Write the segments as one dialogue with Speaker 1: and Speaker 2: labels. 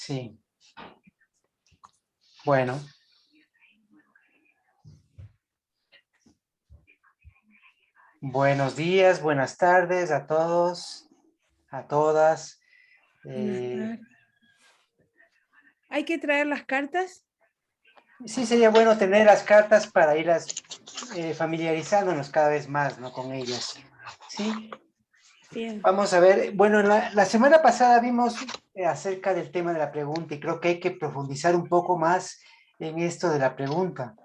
Speaker 1: Sí. Bueno. Buenos días, buenas tardes a todos, a todas.
Speaker 2: ¿Hay que traer las cartas?
Speaker 1: Sí, sería bueno tener las cartas para irlas familiarizándonos cada vez más, ¿no? Con ellas. ¿Sí?
Speaker 2: Bien.
Speaker 1: Vamos a ver, bueno, la semana pasada vimos acerca del tema de la pregunta y creo que hay que profundizar un poco más en esto de la pregunta.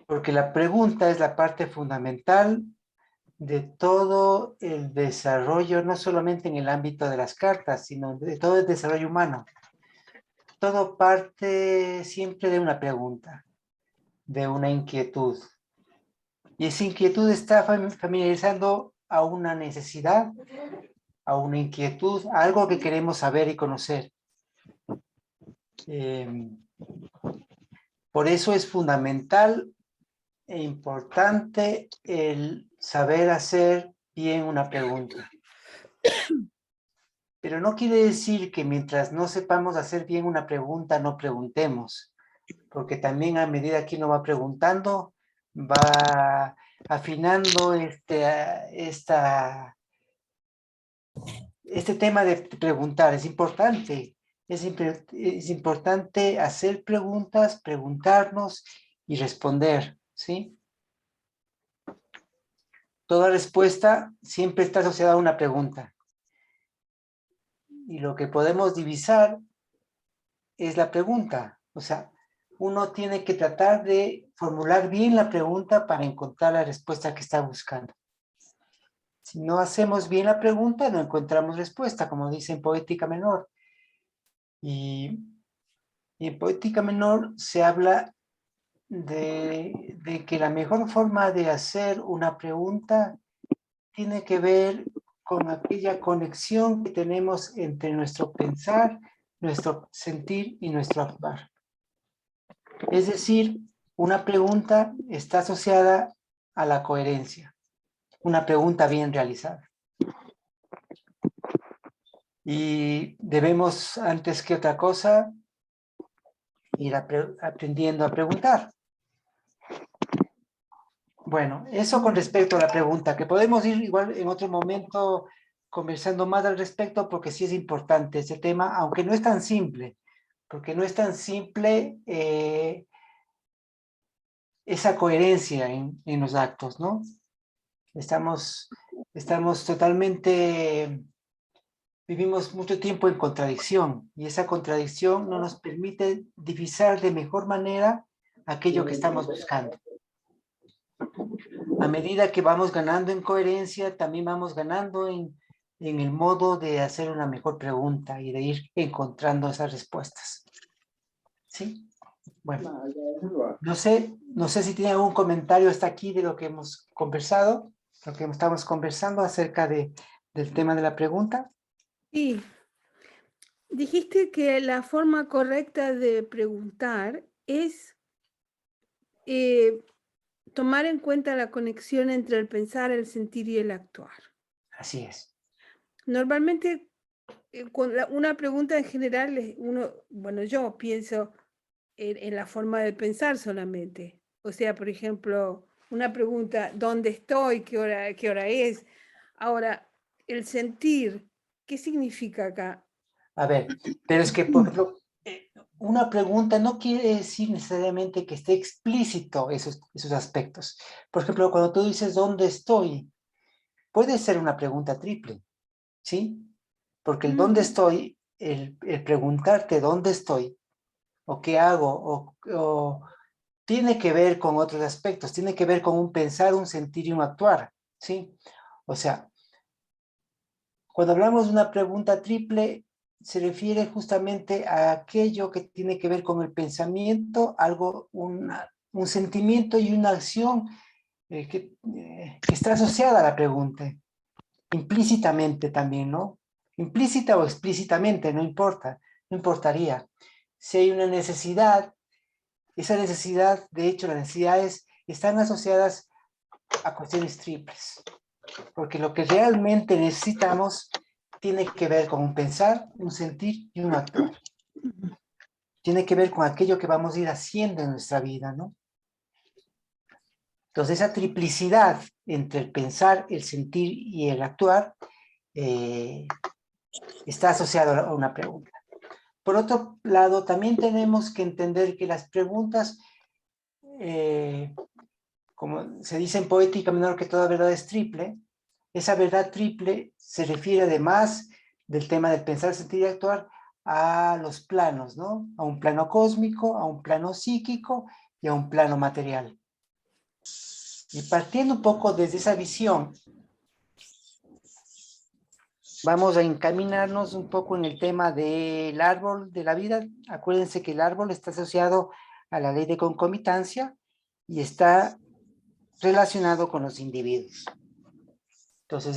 Speaker 1: Porque la pregunta es la parte fundamental de todo el desarrollo, no solamente en el ámbito de las cartas, sino de todo el desarrollo humano. Todo parte siempre de una pregunta, de una inquietud. Y esa inquietud está familiarizando a una necesidad, a una inquietud, a algo que queremos saber y conocer. Por eso es fundamental e importante el saber hacer bien una pregunta. Pero no quiere decir que mientras no sepamos hacer bien una pregunta, no preguntemos. Porque también a medida que uno va preguntando, va afinando este tema de preguntar. Es importante. Es importante hacer preguntas, preguntarnos y responder, ¿sí? Toda respuesta siempre está asociada a una pregunta. Y lo que podemos divisar es la pregunta. O sea, uno tiene que tratar de formular bien la pregunta para encontrar la respuesta que está buscando. Si no hacemos bien la pregunta, no encontramos respuesta, como dice en Poética Menor. Y en Poética Menor se habla de que la mejor forma de hacer una pregunta tiene que ver con aquella conexión que tenemos entre nuestro pensar, nuestro sentir y nuestro actuar. Es decir, una pregunta está asociada a la coherencia, una pregunta bien realizada. Y debemos, antes que otra cosa, ir aprendiendo a preguntar. Bueno, eso con respecto a la pregunta, que podemos ir igual en otro momento conversando más al respecto, porque sí es importante ese tema, aunque no es tan simple, porque no es tan simple esa coherencia en los actos, ¿no? Estamos totalmente, vivimos mucho tiempo en contradicción, y esa contradicción no nos permite divisar de mejor manera aquello que estamos buscando. A medida que vamos ganando en coherencia, también vamos ganando en el modo de hacer una mejor pregunta y de ir encontrando esas respuestas. ¿Sí? Bueno, no sé si tiene algún comentario hasta aquí de lo que hemos conversado, lo que estamos conversando acerca del tema de la pregunta.
Speaker 2: Sí. Dijiste que la forma correcta de preguntar es tomar en cuenta la conexión entre el pensar, el sentir y el actuar.
Speaker 1: Así es.
Speaker 2: Normalmente, una pregunta en general, yo pienso en la forma de pensar solamente. O sea, por ejemplo, una pregunta, ¿dónde estoy? ¿Qué hora es? Ahora, el sentir, ¿qué significa acá?
Speaker 1: A ver, pero es que, por ejemplo, una pregunta no quiere decir necesariamente que esté explícito esos aspectos. Por ejemplo, cuando tú dices ¿dónde estoy? Puede ser una pregunta triple, ¿sí? Porque el dónde estoy, el preguntarte dónde estoy, o qué hago, o tiene que ver con otros aspectos, tiene que ver con un pensar, un sentir y un actuar, ¿sí? O sea, cuando hablamos de una pregunta triple, se refiere justamente a aquello que tiene que ver con el pensamiento, un sentimiento y una acción que está asociada a la pregunta, implícitamente también, ¿no? Implícita o explícitamente, no importa, no importaría. Si hay una necesidad, esa necesidad, de hecho, las necesidades están asociadas a cuestiones triples, porque lo que realmente necesitamos tiene que ver con un pensar, un sentir y un actuar. Tiene que ver con aquello que vamos a ir haciendo en nuestra vida, ¿no? Entonces, esa triplicidad entre el pensar, el sentir y el actuar está asociado a una pregunta. Por otro lado, también tenemos que entender que las preguntas, como se dice en poética menor, que toda verdad es triple. Esa verdad triple se refiere, además del tema del pensar, sentir y actuar, a los planos, ¿no? A un plano cósmico, a un plano psíquico y a un plano material. Y partiendo un poco desde esa visión, vamos a encaminarnos un poco en el tema del árbol de la vida. Acuérdense que el árbol está asociado a la ley de concomitancia y está relacionado con los individuos. Entonces,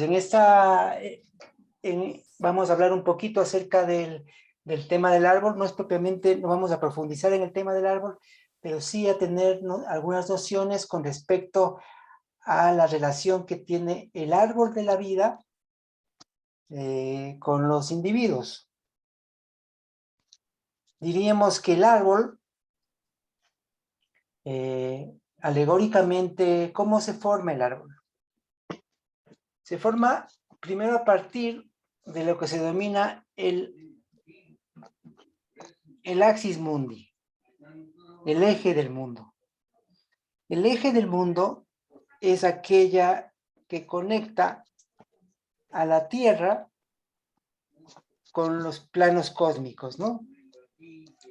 Speaker 1: vamos a hablar un poquito acerca del tema del árbol. No es propiamente, no vamos a profundizar en el tema del árbol, pero sí a tener, ¿no?, algunas nociones con respecto a la relación que tiene el árbol de la vida con los individuos. Diríamos que el árbol, alegóricamente, ¿cómo se forma el árbol? Se forma primero a partir de lo que se denomina el axis mundi, el eje del mundo. El eje del mundo es aquella que conecta a la Tierra con los planos cósmicos, ¿no?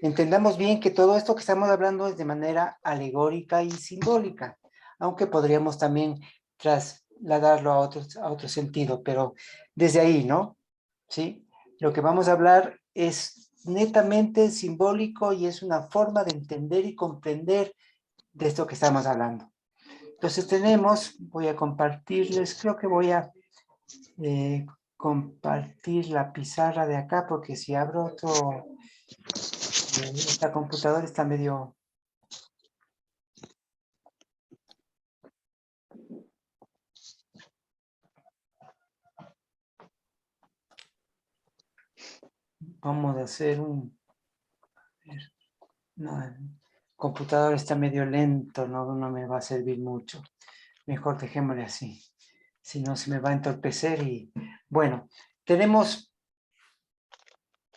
Speaker 1: Entendamos bien que todo esto que estamos hablando es de manera alegórica y simbólica, aunque podríamos también trasladarlo a otro sentido, pero desde ahí, ¿no? ¿Sí? Lo que vamos a hablar es netamente simbólico y es una forma de entender y comprender de esto que estamos hablando. Entonces voy a compartirles, creo que voy a compartir la pizarra de acá, porque si abro esta computadora está medio... Vamos a hacer no, el computador está medio lento, no me va a servir mucho. Mejor dejémosle así. Si no, se me va a entorpecer y... Bueno, tenemos...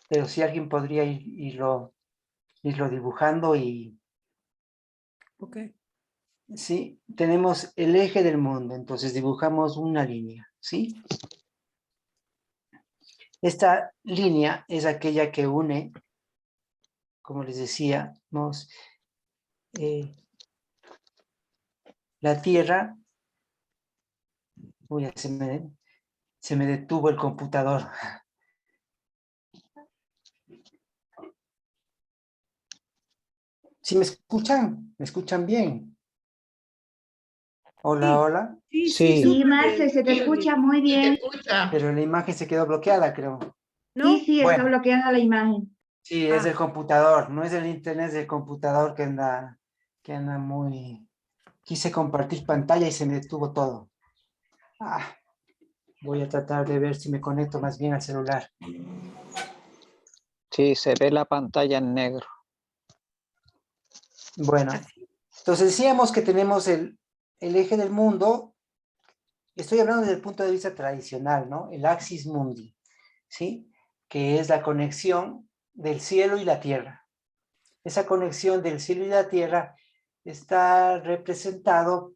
Speaker 1: Pero si alguien podría irlo dibujando y...
Speaker 2: Ok.
Speaker 1: Sí, tenemos el eje del mundo, entonces dibujamos una línea, ¿sí? Esta línea es aquella que une, como les decía, la Tierra. Uy, se me detuvo el computador. ¿Sí me escuchan? ¿Me escuchan bien? Hola,
Speaker 2: Sí,
Speaker 1: hola.
Speaker 2: sí,
Speaker 3: Sí,
Speaker 4: Sí,
Speaker 2: súper
Speaker 4: Marce,
Speaker 2: bien,
Speaker 4: se te
Speaker 2: súper bien.
Speaker 4: escucha muy bien.
Speaker 1: Pero la imagen se quedó bloqueada, creo.
Speaker 4: Sí,
Speaker 2: ¿No?
Speaker 4: sí, está
Speaker 1: Bueno,
Speaker 4: bloqueada la imagen.
Speaker 1: sí, es el computador, no es el internet, es el computador que anda muy... Quise compartir pantalla y se me detuvo todo. Voy a tratar de ver si me conecto más bien al celular.
Speaker 3: sí, se ve la pantalla en negro.
Speaker 1: Bueno,
Speaker 2: Así.
Speaker 1: entonces decíamos que tenemos el eje del mundo. Estoy hablando desde el punto de vista tradicional, ¿no? El axis mundi, ¿sí? Que es la conexión del cielo y la tierra. Esa conexión del cielo y la tierra está representado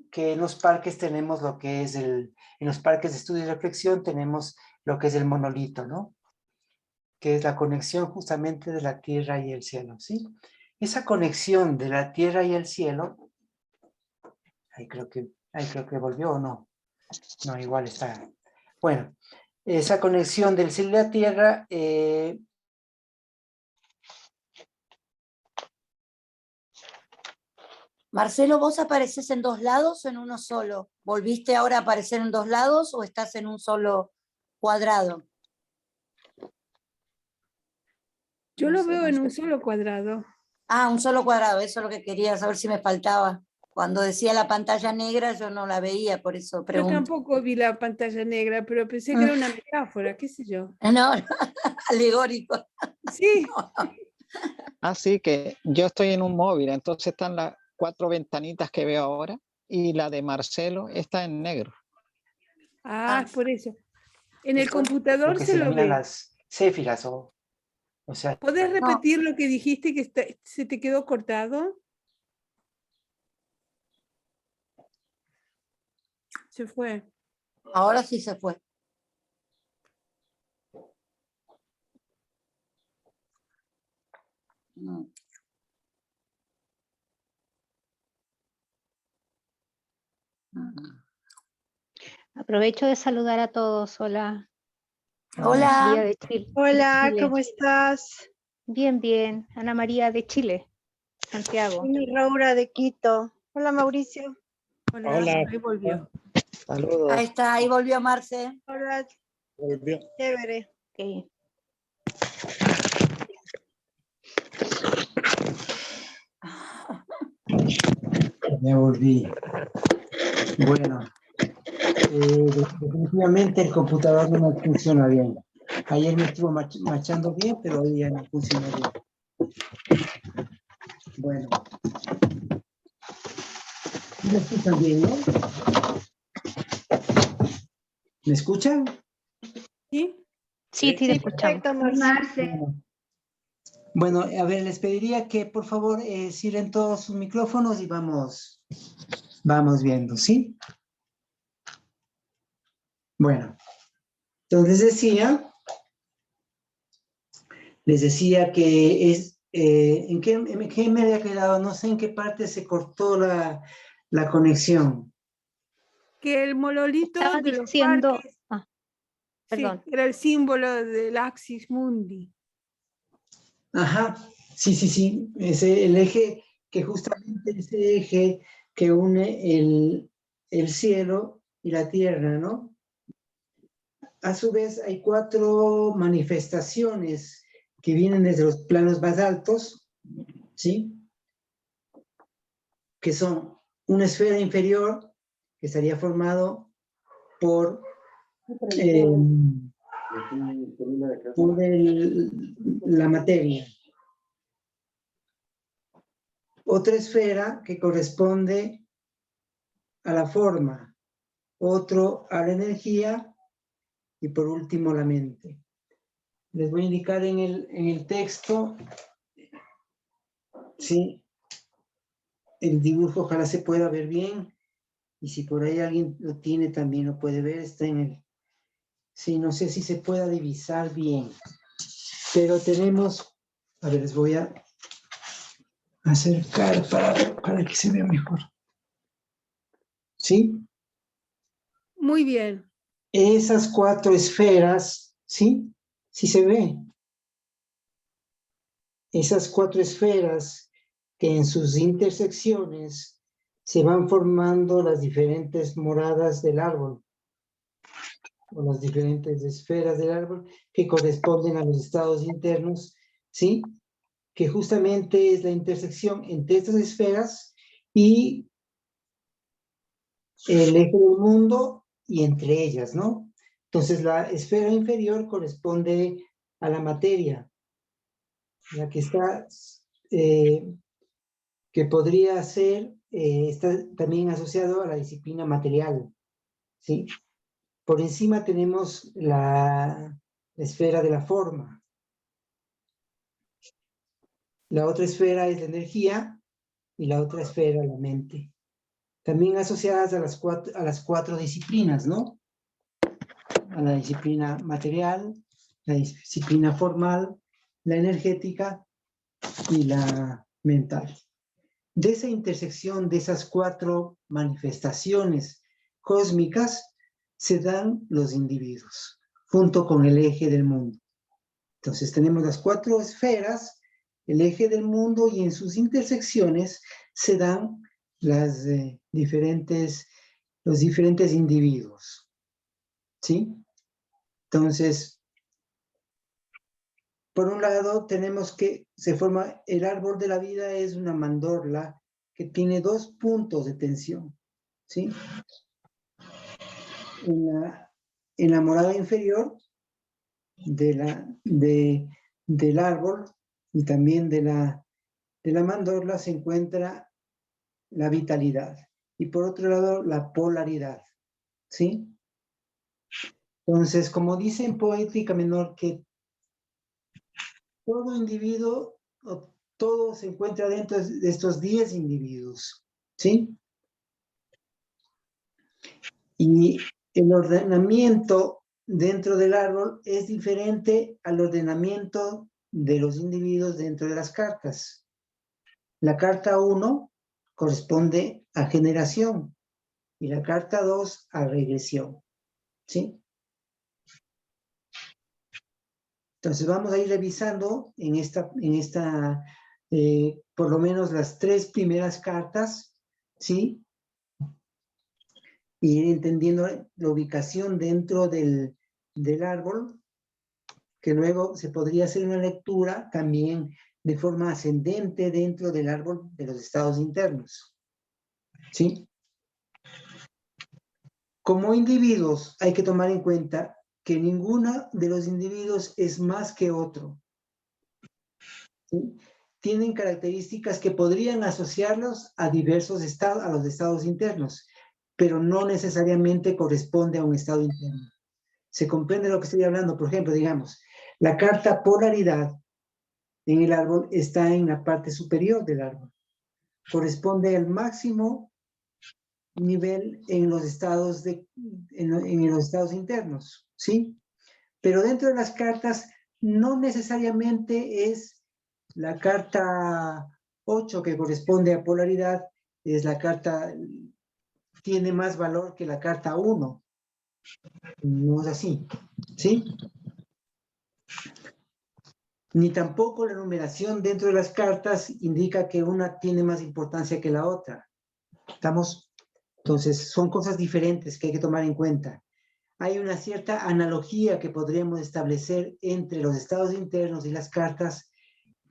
Speaker 1: que en los parques tenemos lo que es en los parques de estudio y reflexión tenemos lo que es el monolito, ¿no? Que es la conexión justamente de la tierra y el cielo, ¿sí? Esa conexión de la tierra y el cielo, ahí creo que volvió o no. No, igual está. Bueno, esa conexión del cielo y la tierra,
Speaker 5: Marcelo, ¿vos apareces en dos lados o en uno solo? ¿Volviste ahora a aparecer en dos lados o estás en un solo cuadrado?
Speaker 2: Yo
Speaker 5: No
Speaker 2: lo
Speaker 5: sé,
Speaker 2: veo
Speaker 5: no
Speaker 2: en un
Speaker 5: sé.
Speaker 2: solo cuadrado.
Speaker 5: Ah, un solo cuadrado, eso es lo que quería saber si me faltaba. Cuando decía la pantalla negra yo no la veía, por eso
Speaker 2: Yo
Speaker 5: pregunto.
Speaker 2: tampoco vi la pantalla negra, pero pensé que era una metáfora, qué sé yo.
Speaker 5: No, alegórico.
Speaker 2: Sí,
Speaker 3: Así que yo estoy en un móvil, entonces están las 4 ventanitas que veo ahora y la de Marcelo está en negro.
Speaker 2: es por eso. En el
Speaker 1: Esto es lo
Speaker 2: computador
Speaker 1: que
Speaker 2: se
Speaker 1: se
Speaker 2: lo
Speaker 1: denominan
Speaker 2: ve.
Speaker 1: las céfiras, o sea,
Speaker 2: ¿Podés
Speaker 5: No.
Speaker 2: repetir lo que dijiste que se te quedó cortado? Se fue.
Speaker 5: Ahora sí se fue. Mm. Mm.
Speaker 4: Aprovecho de saludar a todos. Hola, María
Speaker 5: Hola,
Speaker 4: de Chile.
Speaker 6: Hola,
Speaker 4: Chile.
Speaker 6: ¿cómo estás?
Speaker 4: Bien, bien. Ana María de Chile, Santiago.
Speaker 6: Soy Raura de Quito. Hola, Mauricio.
Speaker 2: Hola,
Speaker 7: Hola.
Speaker 2: ahí volvió.
Speaker 3: Saludos.
Speaker 5: ahí está, ahí volvió Marce.
Speaker 6: Hola,
Speaker 7: Volvió.
Speaker 6: chévere.
Speaker 4: Ok.
Speaker 1: ya volví. Bueno, definitivamente el computador no me funciona bien. Ayer me estuvo marchando bien, pero hoy ya no funciona bien. Bueno. ¿Me escuchan bien, no? ¿Me escuchan?
Speaker 2: ¿Sí?
Speaker 4: Sí, te
Speaker 6: Sí,
Speaker 4: escuchamos.
Speaker 6: perfecto, Marce.
Speaker 1: Bueno, a ver, les pediría que por favor cierren todos sus micrófonos y vamos viendo, ¿sí? Bueno, entonces les decía que es, ¿en qué me había quedado? No sé en qué parte se cortó la conexión.
Speaker 2: Que el monolito
Speaker 4: Estaba
Speaker 2: de los
Speaker 4: diciendo,
Speaker 2: parques,
Speaker 4: perdón.
Speaker 2: sí, era el símbolo del Axis Mundi.
Speaker 1: Ajá, sí, ese, el eje, que justamente ese eje que une el cielo y la tierra, ¿no? A su vez hay 4 manifestaciones que vienen desde los planos más altos, ¿sí? Que son una esfera inferior, que estaría formado por, la materia. Otra esfera que corresponde a la forma, otro a la energía y por último la mente. Les voy a indicar en el texto, ¿sí? El dibujo ojalá se pueda ver bien y si por ahí alguien lo tiene también lo puede ver, está en el... Sí, no sé si se pueda divisar bien, pero tenemos, a ver, les voy a acercar para que se vea mejor. ¿Sí?
Speaker 2: Muy bien.
Speaker 1: Esas 4 esferas, ¿sí? Sí se ve. Esas 4 esferas que en sus intersecciones se van formando las diferentes moradas del árbol, o las diferentes esferas del árbol que corresponden a los estados internos, ¿sí? Que justamente es la intersección entre estas esferas y el eje del mundo y entre ellas, ¿no? Entonces la esfera inferior corresponde a la materia, la que está, que podría ser, está también asociado a la disciplina material, ¿sí? Por encima tenemos la esfera de la forma. La otra esfera es la energía y la otra esfera la mente. También asociadas a las cuatro disciplinas, ¿no? A la disciplina material, la disciplina formal, la energética y la mental. De esa intersección de esas 4 manifestaciones cósmicas se dan los individuos, junto con el eje del mundo. Entonces tenemos las 4 esferas, el eje del mundo, y en sus intersecciones se dan los diferentes individuos. ¿Sí? Entonces, por un lado tenemos que se forma el árbol de la vida, es una mandorla que tiene dos puntos de tensión, ¿sí? En la morada inferior del árbol y también de la mandorla se encuentra la vitalidad. Y por otro lado, la polaridad, ¿sí? Entonces, como dice en Poética Menor, que todo individuo, o todo se encuentra dentro de estos 10 individuos, ¿sí? Y el ordenamiento dentro del árbol es diferente al ordenamiento de los individuos dentro de las cartas. La carta 1 corresponde a generación y la carta 2 a regresión, ¿sí? Entonces vamos a ir revisando por lo menos las 3 primeras cartas, ¿sí? Y ir entendiendo la ubicación dentro del árbol, que luego se podría hacer una lectura también de forma ascendente dentro del árbol de los estados internos, ¿sí? Como individuos hay que tomar en cuenta que ninguno de los individuos es más que otro, ¿sí? Tienen características que podrían asociarlos a diversos estados, a los estados internos, pero no necesariamente corresponde a un estado interno. Se comprende lo que estoy hablando. Por ejemplo, digamos, la carta polaridad en el árbol está en la parte superior del árbol. Corresponde al máximo nivel en los estados, en los estados internos, ¿sí? Pero dentro de las cartas no necesariamente es la carta 8 que corresponde a polaridad, tiene más valor que la carta 1. No es así, ¿sí? Ni tampoco la numeración dentro de las cartas indica que una tiene más importancia que la otra. ¿Estamos? Entonces, son cosas diferentes que hay que tomar en cuenta. Hay una cierta analogía que podríamos establecer entre los estados internos y las cartas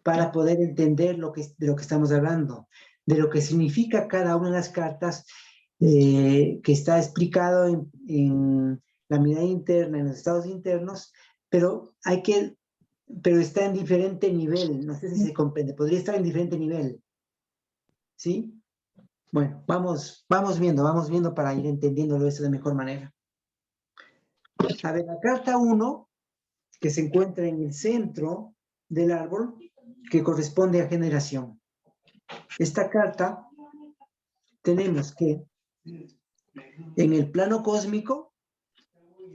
Speaker 1: para poder entender de lo que estamos hablando, de lo que significa cada una de las cartas, que está explicado en la mirada interna, en los estados internos, pero está en diferente nivel. No sé si se comprende, podría estar en diferente nivel, ¿sí? Bueno, vamos viendo para ir entendiéndolo esto de mejor manera. A ver, la carta 1, que se encuentra en el centro del árbol, que corresponde a generación. Esta carta tenemos que en el plano cósmico,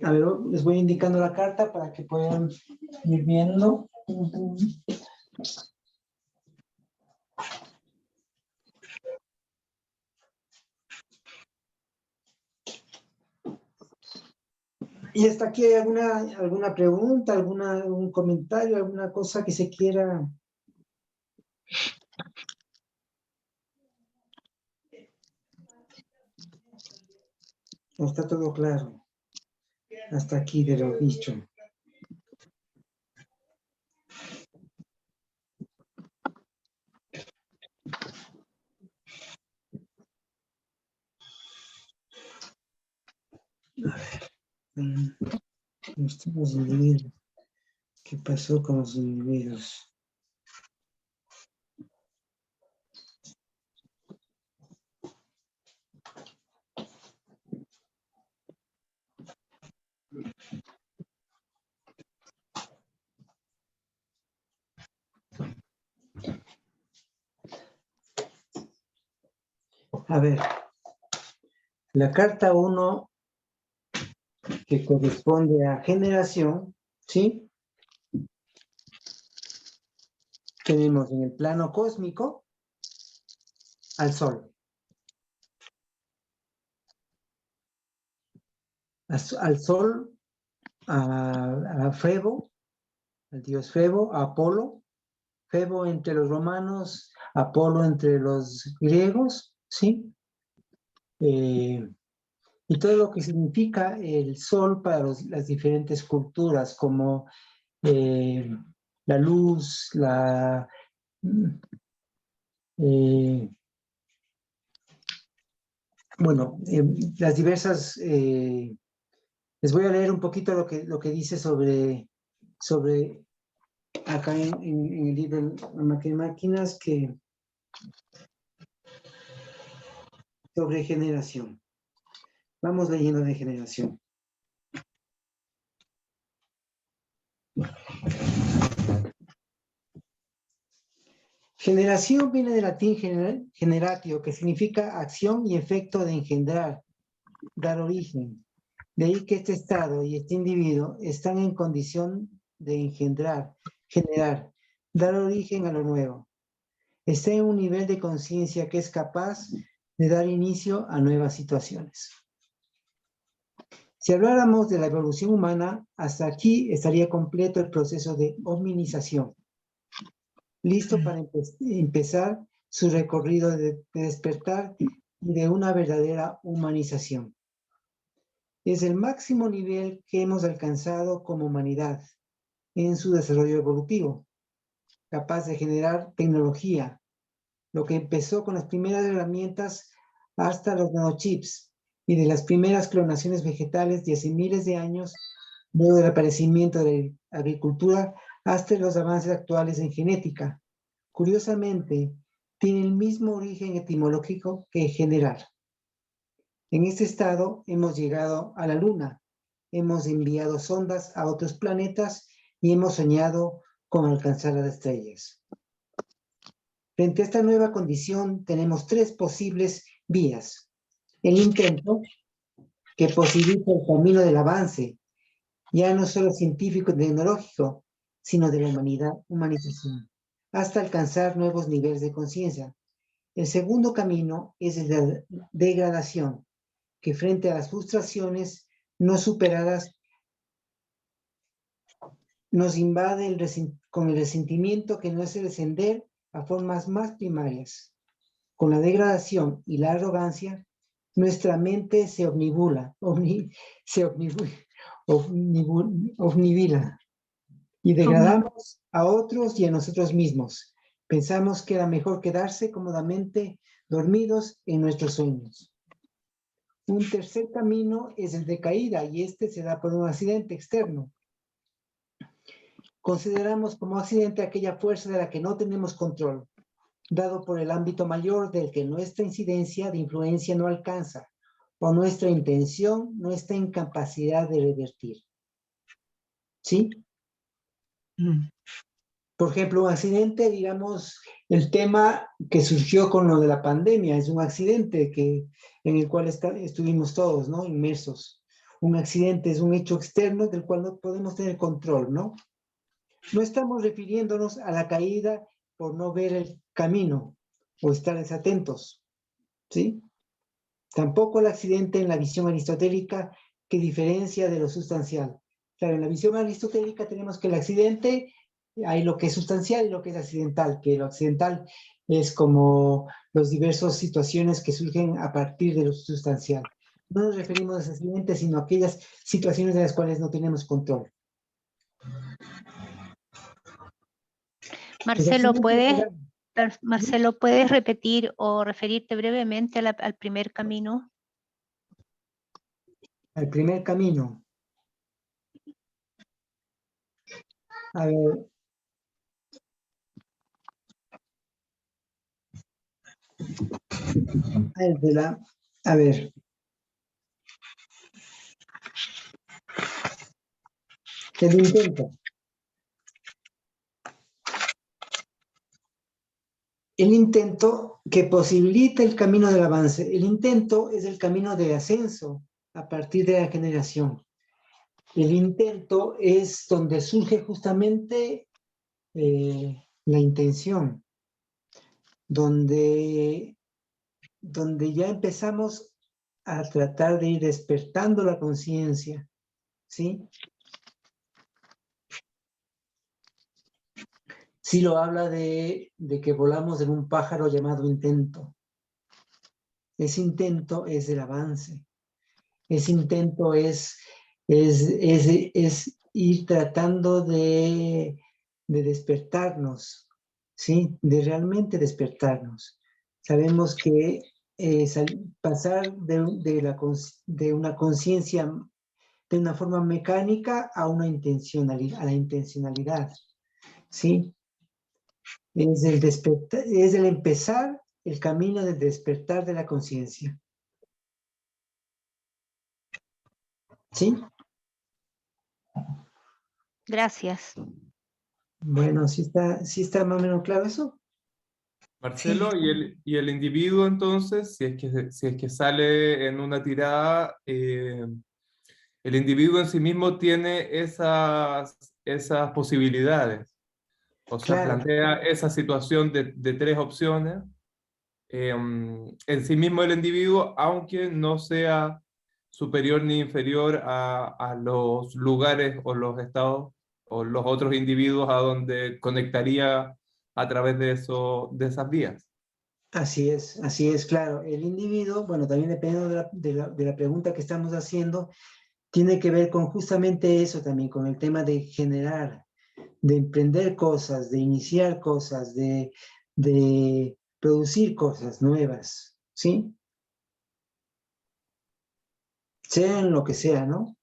Speaker 1: a ver, les voy indicando la carta para que puedan ir viendo. Y hasta aquí hay alguna pregunta, algún comentario, alguna cosa que se quiera. ¿O está todo claro? Hasta aquí de lo dicho. A ver. Los individuos. ¿Qué pasó con los individuos? A ver, la carta 1, que corresponde a generación, ¿sí? Tenemos en el plano cósmico al Sol. Al Sol, a Febo, al dios Febo, a Apolo. Febo entre los romanos, Apolo entre los griegos, ¿sí? Y todo lo que significa el Sol para las diferentes culturas, como la luz, bueno, las diversas, les voy a leer un poquito lo que dice sobre acá en el libro Máquinas, que sobre generación. Vamos leyendo de generación. Generación viene del latín generatio, que significa acción y efecto de engendrar, dar origen. De ahí que este estado y este individuo están en condición de engendrar, generar, dar origen a lo nuevo. Está en un nivel de conciencia que es capaz de dar inicio a nuevas situaciones. Si habláramos de la evolución humana, hasta aquí estaría completo el proceso de hominización, listo para empezar su recorrido de despertar y de una verdadera humanización. Es el máximo nivel que hemos alcanzado como humanidad en su desarrollo evolutivo, capaz de generar tecnología, lo que empezó con las primeras herramientas hasta los nanochips y de las primeras clonaciones vegetales de hace miles de años, luego del aparecimiento de la agricultura hasta los avances actuales en genética. Curiosamente, tiene el mismo origen etimológico que generar. En este estado hemos llegado a la Luna, hemos enviado sondas a otros planetas y hemos soñado con alcanzar las estrellas. Frente a esta nueva condición tenemos tres posibles vías. El intento, que posibilita el camino del avance, ya no solo científico y tecnológico, sino de la humanización, hasta alcanzar nuevos niveles de conciencia. El segundo camino es el de degradación, que frente a las frustraciones no superadas nos invade con el resentimiento que no hace descender a formas más primarias. Con la degradación y la arrogancia, nuestra mente se obnibila y degradamos a otros y a nosotros mismos. Pensamos que era mejor quedarse cómodamente dormidos en nuestros sueños. Un tercer camino es el de caída y este se da por un accidente externo. Consideramos como accidente aquella fuerza de la que no tenemos control, dado por el ámbito mayor del que nuestra incidencia de influencia no alcanza, o nuestra intención no está en capacidad de revertir. ¿Sí? Por ejemplo, un accidente, digamos, el tema que surgió con lo de la pandemia, es un accidente en el cual estuvimos todos, ¿no? Inmersos. Un accidente es un hecho externo del cual no podemos tener control, ¿no? No estamos refiriéndonos a la caída por no ver el camino o estar desatentos, ¿sí? Tampoco el accidente en la visión aristotélica que diferencia de lo sustancial. Claro, en la visión aristotélica tenemos que el accidente, hay lo que es sustancial y lo que es accidental, que lo accidental es como las diversas situaciones que surgen a partir de lo sustancial. No nos referimos a ese accidente, sino a aquellas situaciones de las cuales no tenemos control.
Speaker 4: Marcelo, ¿puedes repetir o referirte brevemente al primer camino?
Speaker 1: Al primer camino. A ver. A ver. El intento. El intento que posibilita el camino del avance. El intento es el camino de ascenso a partir de la generación. El intento es donde surge justamente la intención, donde ya empezamos a tratar de ir despertando la conciencia, ¿sí? Silo habla de que volamos en un pájaro llamado intento. Ese intento es el avance. Ese intento es ir tratando de despertarnos, ¿sí? De realmente despertarnos. Sabemos que pasar de una conciencia de una forma mecánica a una intencionalidad, a la intencionalidad, ¿sí? Es el empezar el camino del despertar de la conciencia. ¿Sí?
Speaker 4: Gracias.
Speaker 1: Bueno, ¿sí está más o menos claro eso?
Speaker 7: Marcelo,
Speaker 1: Sí.
Speaker 7: y el individuo entonces, si es que sale en una tirada, el individuo en sí mismo tiene esas posibilidades. O sea,
Speaker 1: Claro,
Speaker 7: plantea esa situación de tres opciones. En sí mismo el individuo, aunque no sea superior ni inferior a los lugares o los estados o los otros individuos a donde conectaría a través de esas vías.
Speaker 1: así es, claro. El individuo, bueno, también dependiendo de la pregunta que estamos haciendo, tiene que ver con justamente eso también, con el tema de generar, de emprender cosas, de iniciar cosas, de producir cosas nuevas, ¿sí? Sea en lo que sea, ¿no?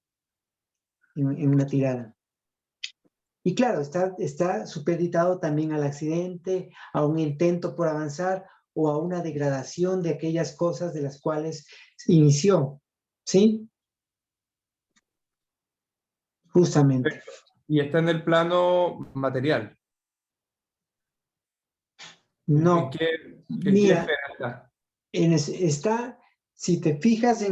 Speaker 1: En una tirada. Y claro, está supeditado también al accidente, a un intento por avanzar o a una degradación de aquellas cosas de las cuales inició, ¿sí? Justamente.
Speaker 7: Y está en el plano material. ¿En
Speaker 1: No,
Speaker 7: qué
Speaker 1: mira,
Speaker 7: esfera está?
Speaker 1: está, si te fijas se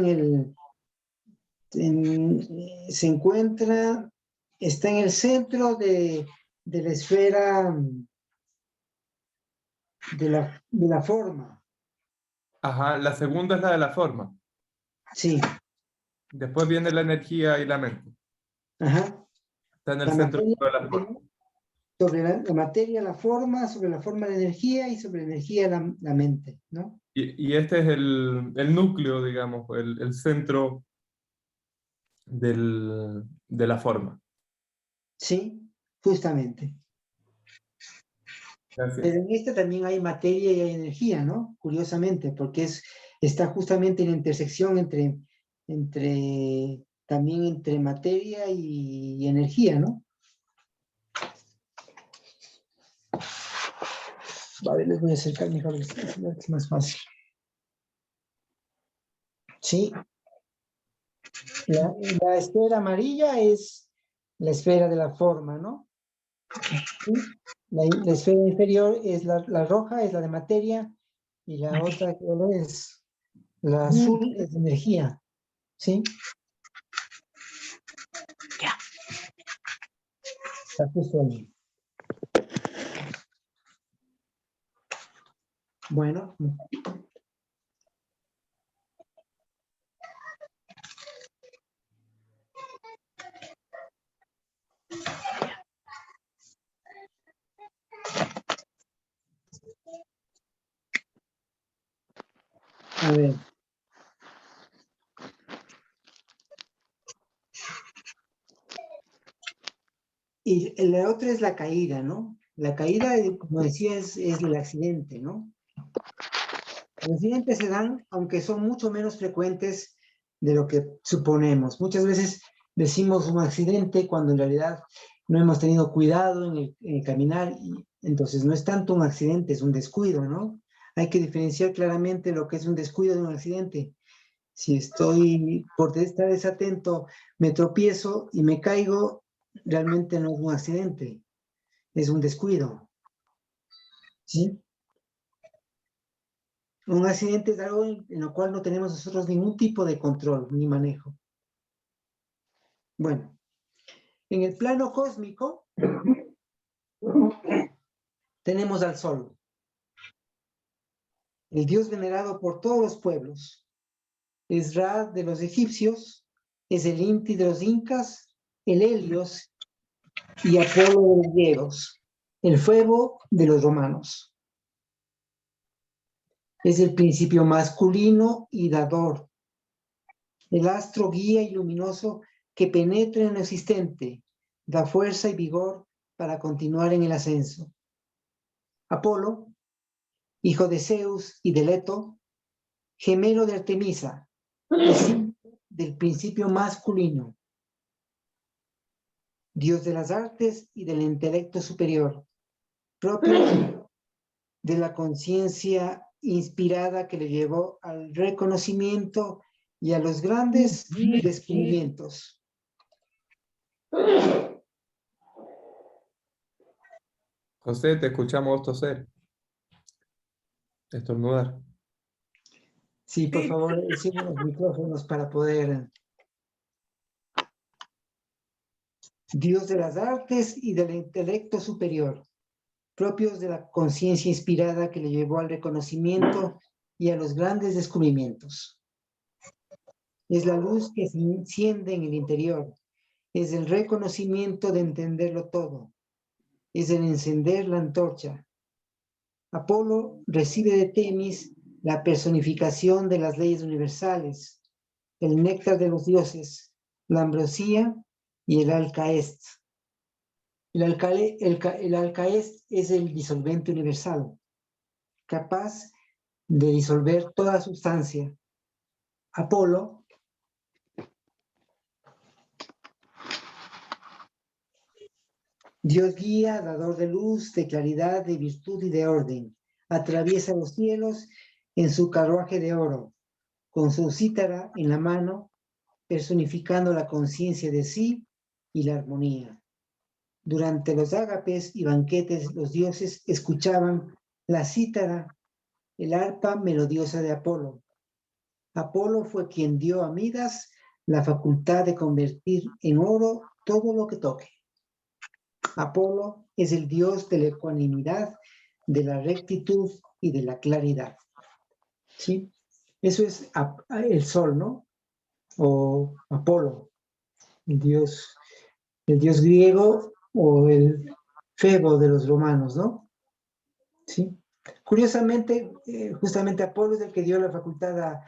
Speaker 1: encuentra, está en el centro de la esfera de la forma,
Speaker 7: Ajá, la segunda es la de la forma.
Speaker 1: sí,
Speaker 7: Después viene la energía y la mente.
Speaker 1: ajá.
Speaker 7: Está en el
Speaker 1: La
Speaker 7: centro
Speaker 1: materia,
Speaker 7: de la forma.
Speaker 1: sobre la materia, la forma, sobre la forma la energía y sobre la energía la mente, ¿no?
Speaker 7: Y este es el núcleo, digamos, el centro de la forma.
Speaker 1: Sí, justamente.
Speaker 7: Gracias.
Speaker 1: Pero en este también hay materia y hay energía, ¿no? Curiosamente, porque está justamente en la intersección también entre materia y energía, ¿no? A ver, les voy a acercar mejor, es más fácil. Sí, la esfera amarilla es la esfera de la forma, ¿no? ¿Sí? La esfera inferior es la roja, es la de materia, y la otra que es la azul, es de energía, ¿sí? Está justo ahí. Bueno, a ver. Y la otra es la caída, ¿no? La caída, como decía, es el accidente, ¿no? Los accidentes se dan, aunque son mucho menos frecuentes de lo que suponemos. Muchas veces decimos un accidente cuando en realidad no hemos tenido cuidado en el caminar, y entonces no es tanto un accidente, es un descuido, ¿no? Hay que diferenciar claramente lo que es un descuido de un accidente. Si estoy por estar desatento, me tropiezo y me caigo, realmente no es un accidente, es un descuido, ¿sí? Un accidente es algo en lo cual no tenemos nosotros ningún tipo de control ni manejo. Bueno, en el plano cósmico tenemos al Sol, el dios venerado por todos los pueblos. Es Ra de los egipcios, es el Inti de los incas, el Helios y Apolo de los griegos, el fuego de los romanos. Es el principio masculino y dador, el astro guía y luminoso que penetra en lo existente, da fuerza y vigor para continuar en el ascenso. Apolo, hijo de Zeus y de Leto, gemelo de Artemisa, y símbolo del principio masculino, Dios de las artes y del intelecto superior, propio de la conciencia inspirada que le llevó al reconocimiento y a los grandes descubrimientos.
Speaker 7: José, te escuchamos toser. Estornudar.
Speaker 1: Sí, por favor, enciendan los micrófonos para poder... Dios de las artes y del intelecto superior, propios de la conciencia inspirada que le llevó al reconocimiento y a los grandes descubrimientos. Es la luz que se enciende en el interior, es el reconocimiento de entenderlo todo, es el encender la antorcha. Apolo recibe de Temis la personificación de las leyes universales, el néctar de los dioses, la ambrosía y el alcaest. El alcaest es el disolvente universal, capaz de disolver toda sustancia. Apolo Dios guía, dador de luz, de claridad, de virtud y de orden. Atraviesa los cielos en su carruaje de oro, con su cítara en la mano, personificando la conciencia de sí y la armonía. Durante los ágapes y banquetes, los dioses escuchaban la cítara, el arpa melodiosa de Apolo. Apolo fue quien dio a Midas la facultad de convertir en oro todo lo que toque. Apolo es el dios de la ecuanimidad, de la rectitud y de la claridad. ¿Sí? Eso es el sol, ¿no? O Apolo, el dios griego o el Febo de los romanos, ¿no? ¿Sí? Curiosamente, justamente Apolo es el que dio la facultad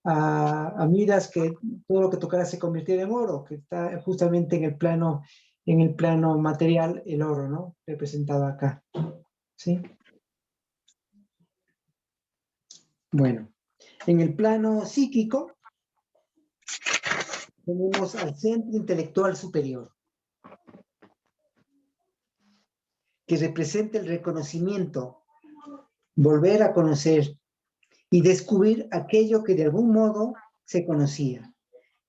Speaker 1: a Midas que todo lo que tocara se convirtiera en oro, que está justamente en el plano material, el oro, ¿no? Representado acá. ¿Sí? Bueno, en el plano psíquico tenemos al centro intelectual superior, que representa el reconocimiento, volver a conocer y descubrir aquello que de algún modo se conocía,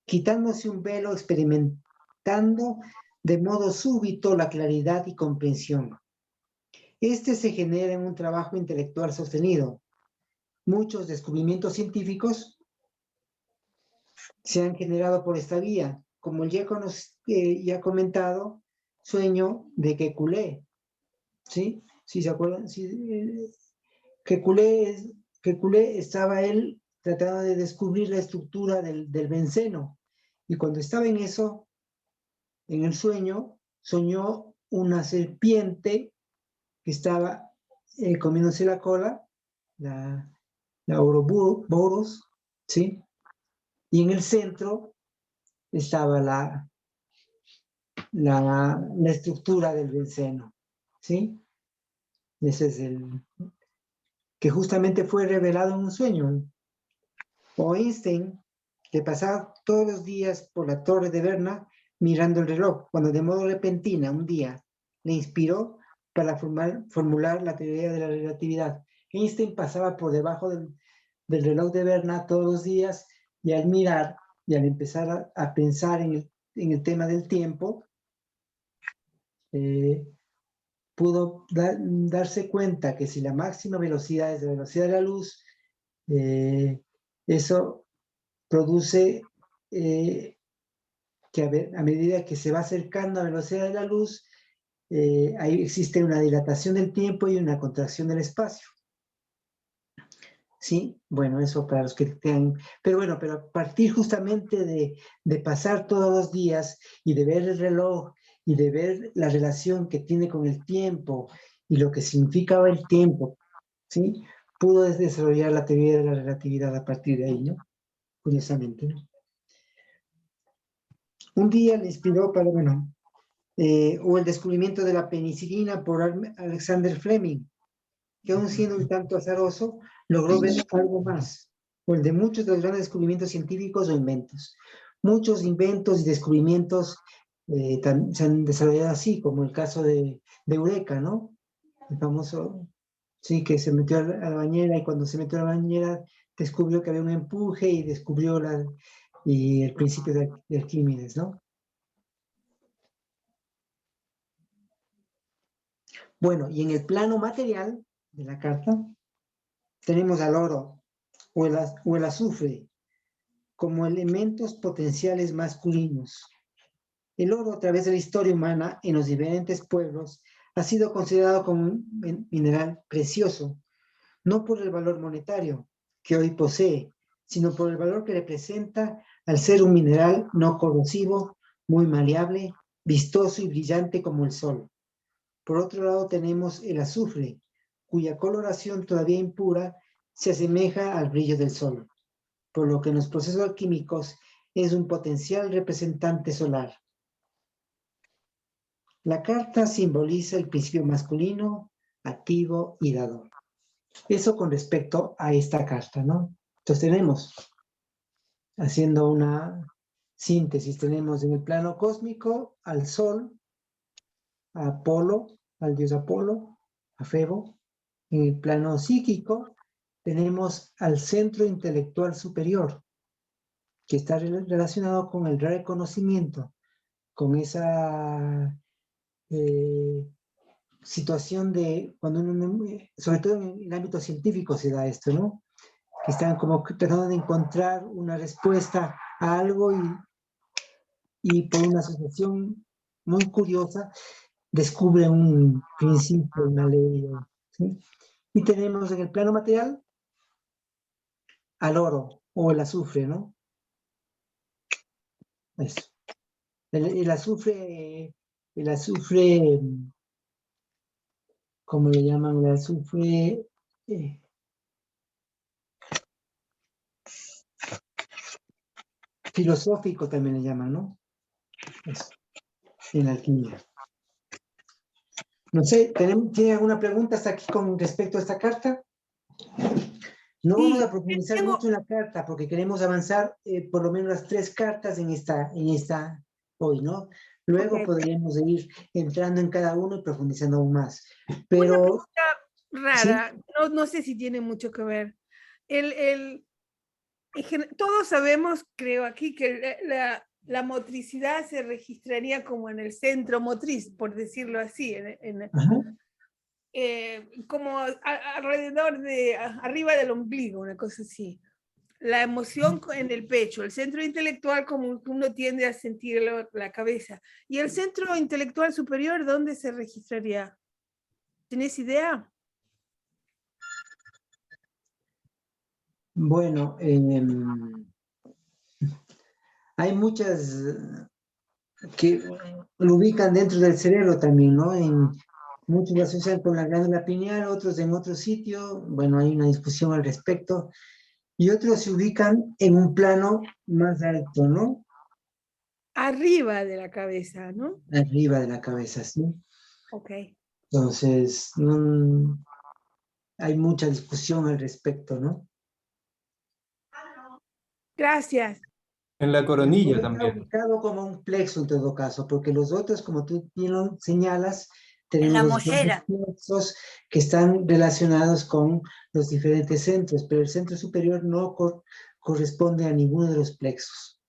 Speaker 1: quitándose un velo, experimentando de modo súbito la claridad y comprensión. Este se genera en un trabajo intelectual sostenido. Muchos descubrimientos científicos se han generado por esta vía, como ya comentado, sueño de Kekulé, ¿sí? ¿Sí se acuerdan? Sí, Kekulé estaba él tratando de descubrir la estructura del benceno, y cuando estaba en eso, en el sueño, soñó una serpiente que estaba comiéndose la cola, la Ouroboros, ¿sí? Y en el centro estaba la estructura del benceno, ¿sí? Ese es que justamente fue revelado en un sueño. O Einstein, que pasaba todos los días por la torre de Berna mirando el reloj, cuando de modo repentina un día le inspiró para formular la teoría de la relatividad. Einstein pasaba por debajo del reloj de Berna todos los días, y al mirar y al empezar a pensar en el tema del tiempo, pudo darse cuenta que si la máxima velocidad es la velocidad de la luz, eso produce que a medida que se va acercando a la velocidad de la luz, ahí existe una dilatación del tiempo y una contracción del espacio. Sí, bueno, eso para los que tengan... Pero a partir justamente de pasar todos los días y de ver el reloj y de ver la relación que tiene con el tiempo y lo que significaba el tiempo, ¿sí? Pudo desarrollar la teoría de la relatividad a partir de ahí, ¿no? Curiosamente, ¿no? Un día le inspiró para, o el descubrimiento de la penicilina por Alexander Fleming, que aún siendo un tanto azaroso, logró ver algo más, o el de muchos de los grandes descubrimientos científicos o inventos. Muchos inventos y descubrimientos se han desarrollado así, como el caso de Eureka, ¿no? El famoso, sí, que se metió a la bañera y cuando se metió a la bañera descubrió que había un empuje y descubrió el principio de Arquímedes, ¿no? Bueno, y en el plano material de la carta tenemos al oro o el azufre como elementos potenciales masculinos. El oro, a través de la historia humana en los diferentes pueblos, ha sido considerado como un mineral precioso, no por el valor monetario que hoy posee, sino por el valor que representa al ser un mineral no corrosivo, muy maleable, vistoso y brillante como el sol. Por otro lado tenemos el azufre, cuya coloración todavía impura se asemeja al brillo del sol, por lo que en los procesos alquímicos es un potencial representante solar. La carta simboliza el principio masculino, activo y dador. Eso con respecto a esta carta, ¿no? Entonces tenemos, haciendo una síntesis, tenemos en el plano cósmico al Sol, a Apolo, al dios Apolo, a Febo. En el plano psíquico tenemos al centro intelectual superior, que está relacionado con el reconocimiento, con esa situación de, cuando uno, sobre todo en el ámbito científico se da esto, ¿no? Que están como tratando de encontrar una respuesta a algo y por una asociación muy curiosa descubre un principio, una ley, ¿sí? Y tenemos en el plano material al oro o el azufre, ¿no? Eso. El azufre, ¿cómo le llaman? El azufre filosófico también le llaman, ¿no? Eso, en la alquimia. No sé, ¿tiene alguna pregunta hasta aquí con respecto a esta carta? No
Speaker 2: Sí,
Speaker 1: vamos a profundizar
Speaker 2: tengo-
Speaker 1: mucho en la carta porque queremos avanzar por lo menos las 3 cartas en esta hoy, ¿no? Luego
Speaker 2: Ok.
Speaker 1: podríamos ir entrando en cada uno y profundizando aún más.
Speaker 2: Una
Speaker 1: Pero,
Speaker 2: pregunta rara, no sé si tiene mucho que ver. Todos sabemos, creo aquí, que la motricidad se registraría como en el centro motriz, por decirlo así,
Speaker 1: ajá,
Speaker 2: como alrededor arriba del ombligo, una cosa así. La emoción en el pecho, el centro intelectual como uno tiende a sentir la cabeza. ¿Y el centro intelectual superior dónde se registraría? ¿Tienes idea?
Speaker 1: bueno, hay muchas que lo ubican dentro del cerebro también, ¿no? Muchos lo asocian con la glándula pineal, otros en otro sitio. Bueno, hay una discusión al respecto. Y otros se ubican en un plano más alto, ¿no?
Speaker 2: Arriba de la cabeza, ¿no?
Speaker 1: Arriba de la cabeza, ¿sí?
Speaker 2: Ok.
Speaker 1: Entonces, hay mucha discusión al respecto, ¿no?
Speaker 2: Gracias.
Speaker 7: En la
Speaker 1: Pero
Speaker 7: coronilla
Speaker 1: puede estar
Speaker 7: también.
Speaker 1: ubicado como un plexo en todo caso, porque los otros, como tú bien lo señalas,
Speaker 5: En
Speaker 1: tenemos
Speaker 5: la
Speaker 1: los diferentes
Speaker 5: mollera.
Speaker 1: plexos que están relacionados con los diferentes centros, pero el centro superior no corresponde a ninguno de los plexos.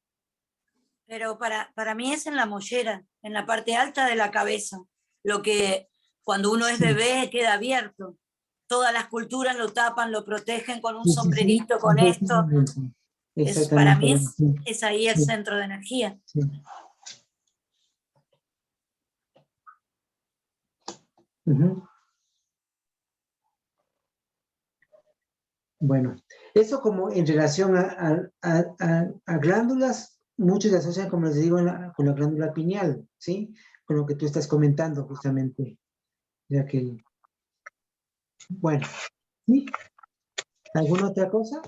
Speaker 5: Pero para mí es en la mollera, en la parte alta de la cabeza. Lo que cuando uno es
Speaker 1: Sí.
Speaker 5: bebé queda abierto. Todas las culturas lo tapan, lo protegen con un
Speaker 1: Sí, sí, sí,
Speaker 5: sombrerito, con esto.
Speaker 1: efectivamente.
Speaker 5: Para
Speaker 1: Exactamente.
Speaker 5: mí
Speaker 1: Sí,
Speaker 5: es ahí el
Speaker 1: sí,
Speaker 5: centro de energía.
Speaker 1: sí. Ujú. Bueno, eso como en relación a glándulas, muchos se asocian, como les digo, con la glándula pineal, ¿sí? Con lo que tú estás comentando justamente, ya que, bueno, ¿sí? ¿Alguna otra cosa?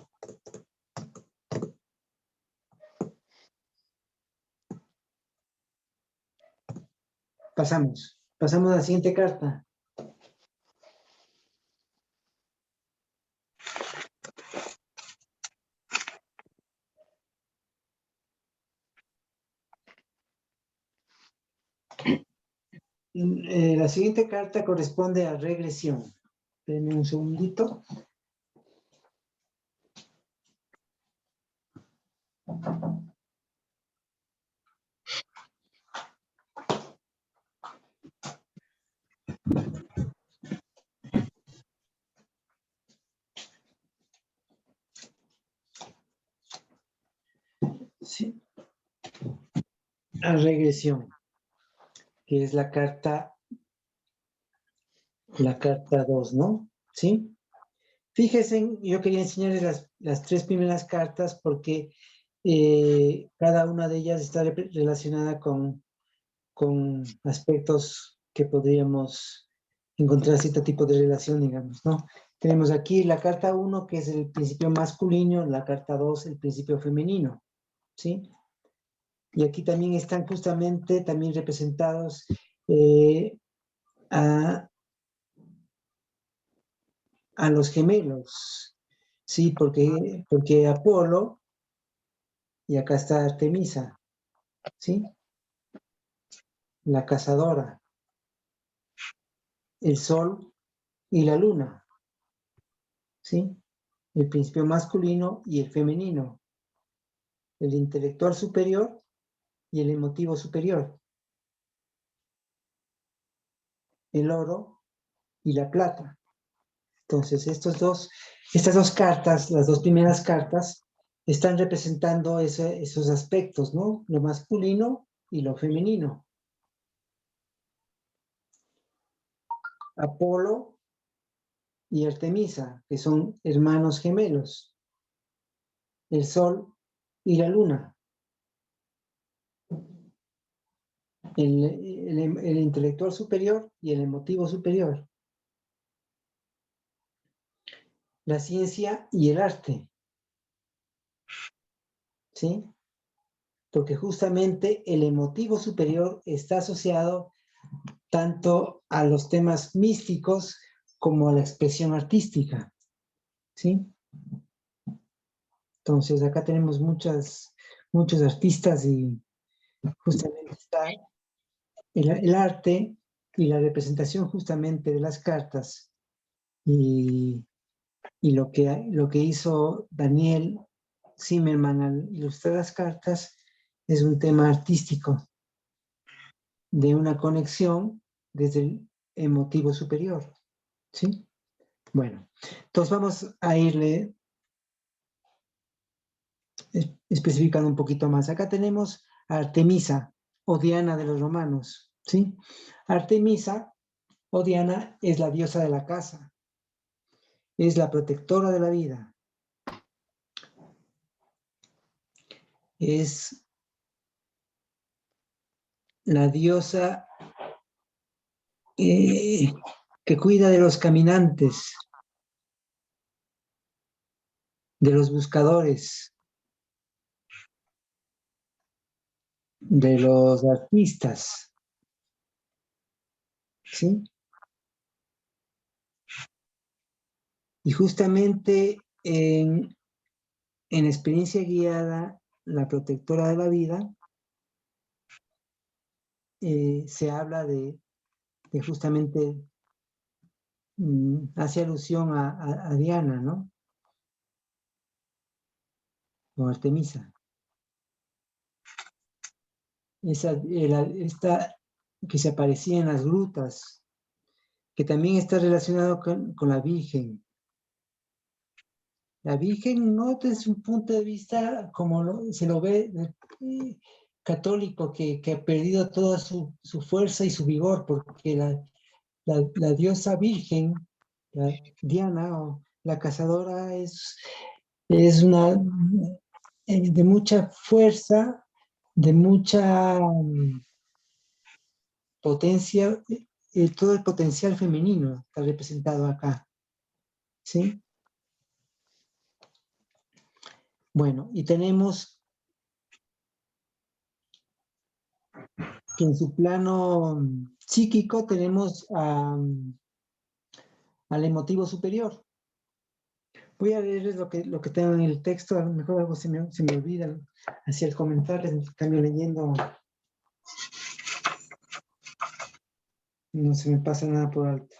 Speaker 1: Pasamos a la siguiente carta. La siguiente carta corresponde a regresión. Denme un segundito. Sí. A regresión, que es la carta 2, ¿no? ¿Sí? Fíjense, yo quería enseñarles las 3 primeras cartas porque cada una de ellas está relacionada con aspectos que podríamos encontrar cierto tipo de relación, digamos, ¿no? Tenemos aquí la carta 1, que es el principio masculino, la carta 2, el principio femenino, ¿sí? Y aquí también están justamente también representados a los gemelos, ¿sí? Porque Apolo, y acá está Artemisa, ¿sí? La cazadora, el sol y la luna, ¿sí? El principio masculino y el femenino, el intelectual superior y el emotivo superior, el oro y la plata. Entonces, estas dos cartas, las 2 primeras cartas, están representando esos aspectos, ¿no? Lo masculino y lo femenino. Apolo y Artemisa, que son hermanos gemelos. El sol y la luna. El intelectual superior y el emotivo superior. La ciencia y el arte. ¿Sí? Porque justamente el emotivo superior está asociado tanto a los temas místicos como a la expresión artística. ¿Sí? Entonces acá tenemos muchos artistas y justamente está el arte y la representación justamente de las cartas y lo que hizo Daniel Zimmerman al ilustrar las cartas es un tema artístico de una conexión desde el emotivo superior, ¿sí? Bueno, entonces vamos a irle especificando un poquito más. Acá tenemos a Artemisa o Diana de los romanos, ¿sí? Artemisa o Diana es la diosa de la casa, es la protectora de la vida, es la diosa que cuida de los caminantes, de los buscadores, de los artistas, ¿sí? Y justamente en experiencia guiada, la protectora de la vida, se habla de justamente, hace alusión a Diana, ¿no? O Artemisa. Esta que se aparecía en las grutas, que también está relacionado con la Virgen. La Virgen no desde un punto de vista como se lo ve católico, que ha perdido toda su fuerza y su vigor, porque la diosa Virgen, la Diana o la cazadora, es una de mucha fuerza, de mucha potencia, todo el potencial femenino está representado acá, ¿sí? Bueno, y tenemos que en su plano psíquico tenemos al emotivo superior. Voy a leerles lo que tengo en el texto, a lo mejor algo se me olvida hacia el comentarles, en cambio leyendo. No se me pasa nada por alto.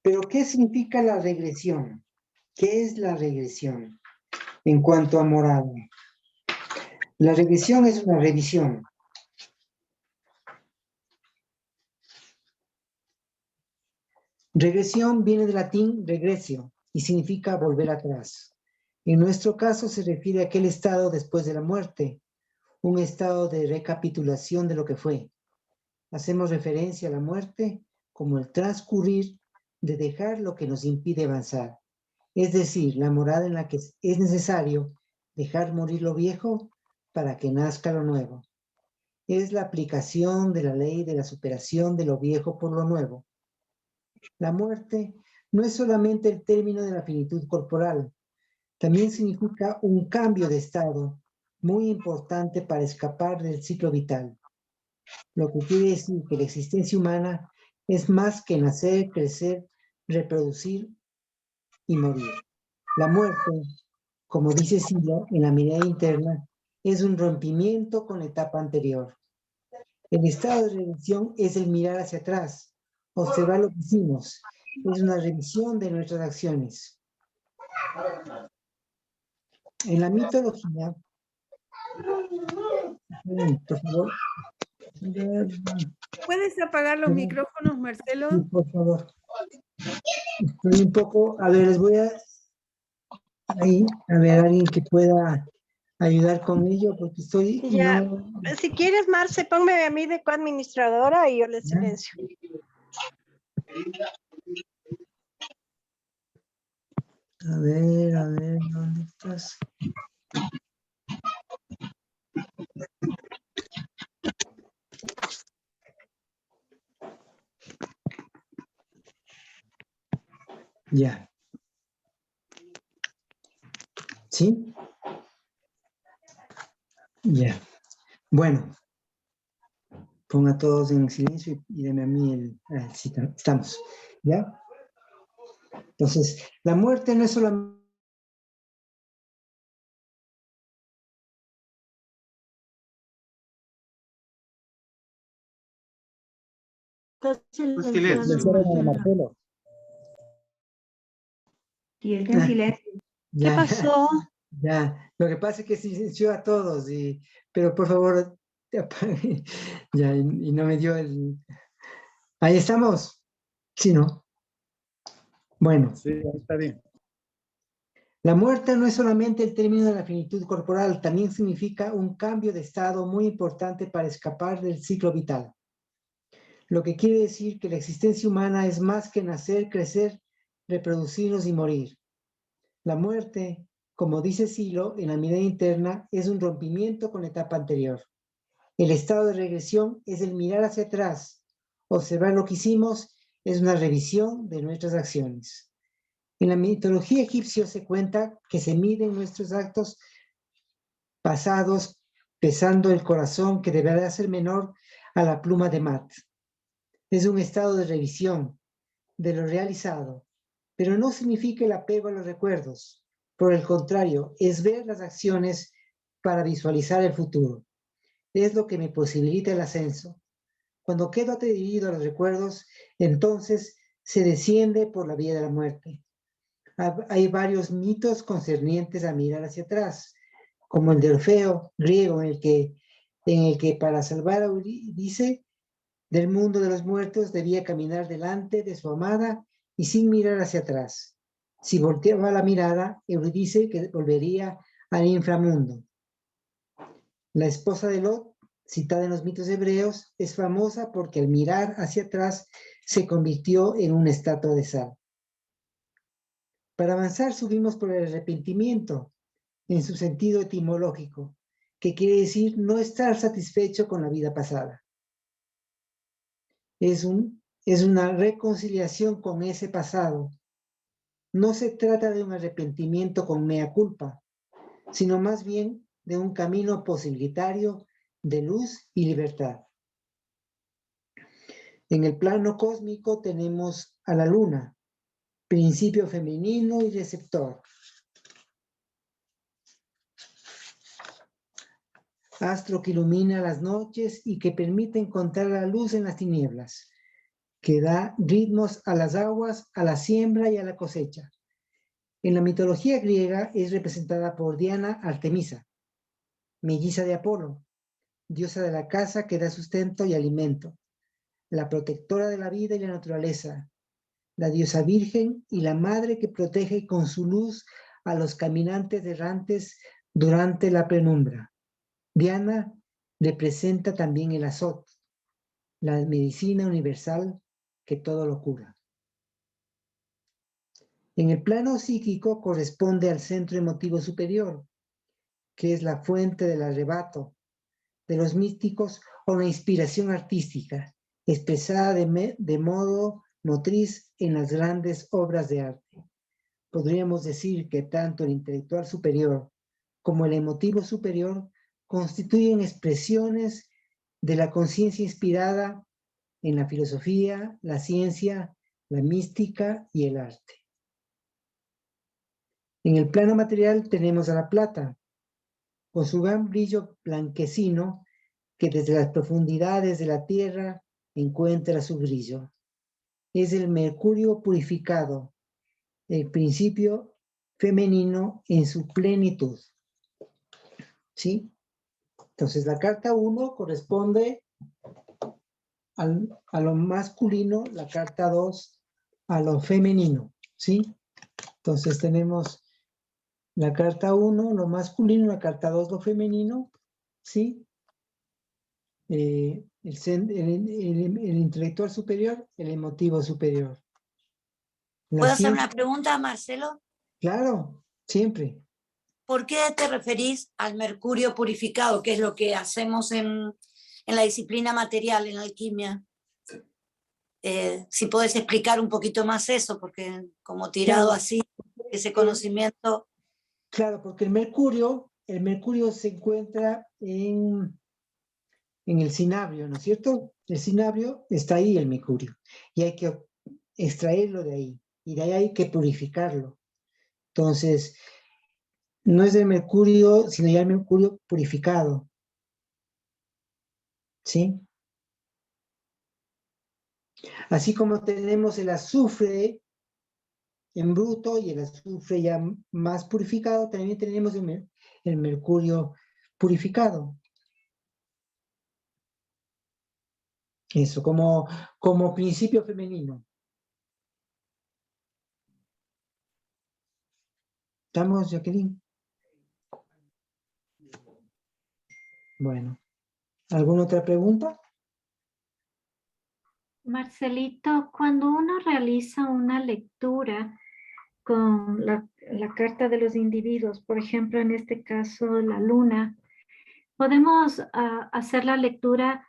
Speaker 1: Pero, ¿qué significa la regresión? ¿Qué es la regresión en cuanto a morada? La regresión es una revisión. Regresión viene del latín regresio y significa volver atrás. En nuestro caso se refiere a aquel estado después de la muerte, un estado de recapitulación de lo que fue. Hacemos referencia a la muerte como el transcurrir de dejar lo que nos impide avanzar, es decir, la morada en la que es necesario dejar morir lo viejo para que nazca lo nuevo. Es la aplicación de la ley de la superación de lo viejo por lo nuevo. La muerte no es solamente el término de la finitud corporal, también significa un cambio de estado muy importante para escapar del ciclo vital. Lo que quiere decir que la existencia humana es más que nacer, crecer, reproducir y morir. La muerte, como dice Sila en la mirada interna, es un rompimiento con la etapa anterior. El estado de redención es el mirar hacia atrás, observar lo que hicimos, es una revisión de nuestras acciones. En la mitología, por favor.
Speaker 2: ¿Puedes apagar los micrófonos,
Speaker 1: Sí,
Speaker 2: Marcelo?
Speaker 1: por favor. Estoy un poco, a ver, les voy a ahí, a ver, alguien que pueda ayudar con ello, porque estoy,
Speaker 6: Ya,
Speaker 1: no,
Speaker 6: si quieres, Marce, ponme a mí de coadministradora y yo le
Speaker 1: ¿ya?
Speaker 6: silencio.
Speaker 1: A ver, ¿dónde estás? Ya. ¿Sí? Ya. Bueno, ponga todos en silencio y deme a mí el... sí, estamos. ¿Ya? Entonces, la muerte no es solamente...
Speaker 5: Está
Speaker 8: silencio,
Speaker 5: silenciado,
Speaker 1: Marcelo.
Speaker 8: Sí, está en silencio.
Speaker 6: ¿Qué
Speaker 1: Ya,
Speaker 6: pasó?
Speaker 1: ya. Lo que pasa es que silenció a todos, pero por favor, apague. Ya, y no me dio el... Ahí estamos. Sí, ¿no? Bueno.
Speaker 9: Sí, está bien.
Speaker 1: La muerte no es solamente el término de la finitud corporal, también significa un cambio de estado muy importante para escapar del ciclo vital. Lo que quiere decir que la existencia humana es más que nacer, crecer, reproducirnos y morir. La muerte, como dice Silo en la mirada interna, es un rompimiento con la etapa anterior. El estado de regresión es el mirar hacia atrás. Observar lo que hicimos es una revisión de nuestras acciones. En la mitología egipcia se cuenta que se miden nuestros actos pasados pesando el corazón que deberá ser menor a la pluma de Mat. Es un estado de revisión de lo realizado, pero no significa el apego a los recuerdos. Por el contrario, es ver las acciones para visualizar el futuro. Es lo que me posibilita el ascenso. Cuando quedo adherido a los recuerdos, entonces se desciende por la vía de la muerte. Hay varios mitos concernientes a mirar hacia atrás, como el de Orfeo, griego, en el que para salvar a Eurídice del mundo de los muertos debía caminar delante de su amada y sin mirar hacia atrás. Si volteaba la mirada, Eurídice que volvería al inframundo. La esposa de Lot, citada en los mitos hebreos, es famosa porque al mirar hacia atrás se convirtió en una estatua de sal. Para avanzar subimos por el arrepentimiento, en su sentido etimológico, que quiere decir no estar satisfecho con la vida pasada. Es una reconciliación con ese pasado. No se trata de un arrepentimiento con mea culpa, sino más bien de un camino posibilitario de luz y libertad. En el plano cósmico tenemos a la luna, principio femenino y receptor. astro que ilumina las noches y que permite encontrar la luz en las tinieblas, que da ritmos a las aguas, a la siembra y a la cosecha. En la mitología griega es representada por Diana Artemisa, melliza de Apolo, diosa de la casa que da sustento y alimento, la protectora de la vida y la naturaleza, la diosa virgen y la madre que protege con su luz a los caminantes errantes durante la penumbra. Diana representa también el azot, la medicina universal que todo lo cura. En el plano psíquico corresponde al centro emotivo superior, que es la fuente del arrebato de los místicos o la inspiración artística, expresada de modo motriz en las grandes obras de arte. Podríamos decir que tanto el intelectual superior como el emotivo superior constituyen expresiones de la conciencia inspirada en la filosofía, la ciencia, la mística y el arte. En el plano material tenemos a la plata, con su gran brillo blanquecino que desde las profundidades de la tierra encuentra su brillo. Es el mercurio purificado, el principio femenino en su plenitud. ¿Sí? Entonces la carta 1 corresponde a lo masculino, la carta 2 a lo femenino. ¿Sí? Entonces tenemos la carta 1, lo masculino, la carta 2, lo femenino, ¿sí? El intelectual superior, el emotivo superior.
Speaker 5: ¿Puedo hacer una pregunta, Marcelo?
Speaker 1: Claro, siempre.
Speaker 5: ¿Por qué te referís al mercurio purificado, que es lo que hacemos en la disciplina material, en alquimia? Si podés explicar un poquito más eso, porque como tirado así, ese conocimiento...
Speaker 1: Claro, porque el mercurio se encuentra en el cinabrio, ¿no es cierto? El cinabrio está ahí, el mercurio, y hay que extraerlo de ahí, y de ahí hay que purificarlo. Entonces, no es el mercurio, sino ya el mercurio purificado. ¿Sí? Así como tenemos el azufre en bruto y el azufre ya más purificado, también tenemos el mercurio purificado. Eso, como principio femenino. ¿Estamos, Jacqueline? Bueno. ¿Alguna otra pregunta?
Speaker 9: Marcelito, cuando uno realiza una lectura con la carta de los individuos, por ejemplo, en este caso, la luna, podemos hacer la lectura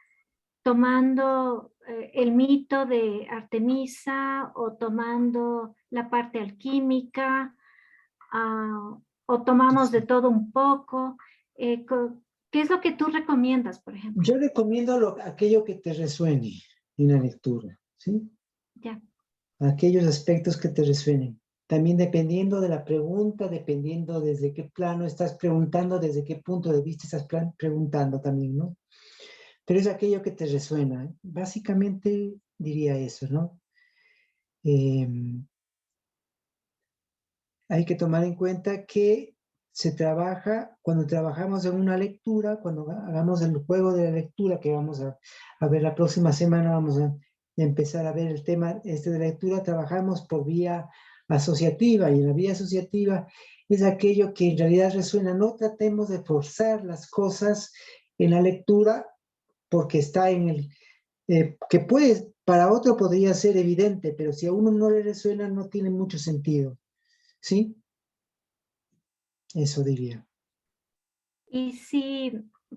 Speaker 9: tomando el mito de Artemisa o tomando la parte alquímica o tomamos de todo un poco. ¿Qué es lo que tú recomiendas, por ejemplo?
Speaker 1: Yo recomiendo aquello que te resuene en la lectura, ¿sí?
Speaker 9: Ya.
Speaker 1: Aquellos aspectos que te resuenen. También dependiendo de la pregunta, dependiendo desde qué plano estás preguntando, desde qué punto de vista estás preguntando también, ¿no? Pero es aquello que te resuena. Básicamente diría eso, ¿no? Hay que tomar en cuenta que se trabaja, cuando trabajamos en una lectura, cuando hagamos el juego de la lectura, que vamos a ver la próxima semana, vamos a empezar a ver el tema de la lectura, trabajamos por vía asociativa, y en la vía asociativa es aquello que en realidad resuena. No tratemos de forzar las cosas en la lectura, porque está en el... que puede, para otro podría ser evidente, pero si a uno no le resuena, no tiene mucho sentido. ¿Sí? Eso diría.
Speaker 9: Y si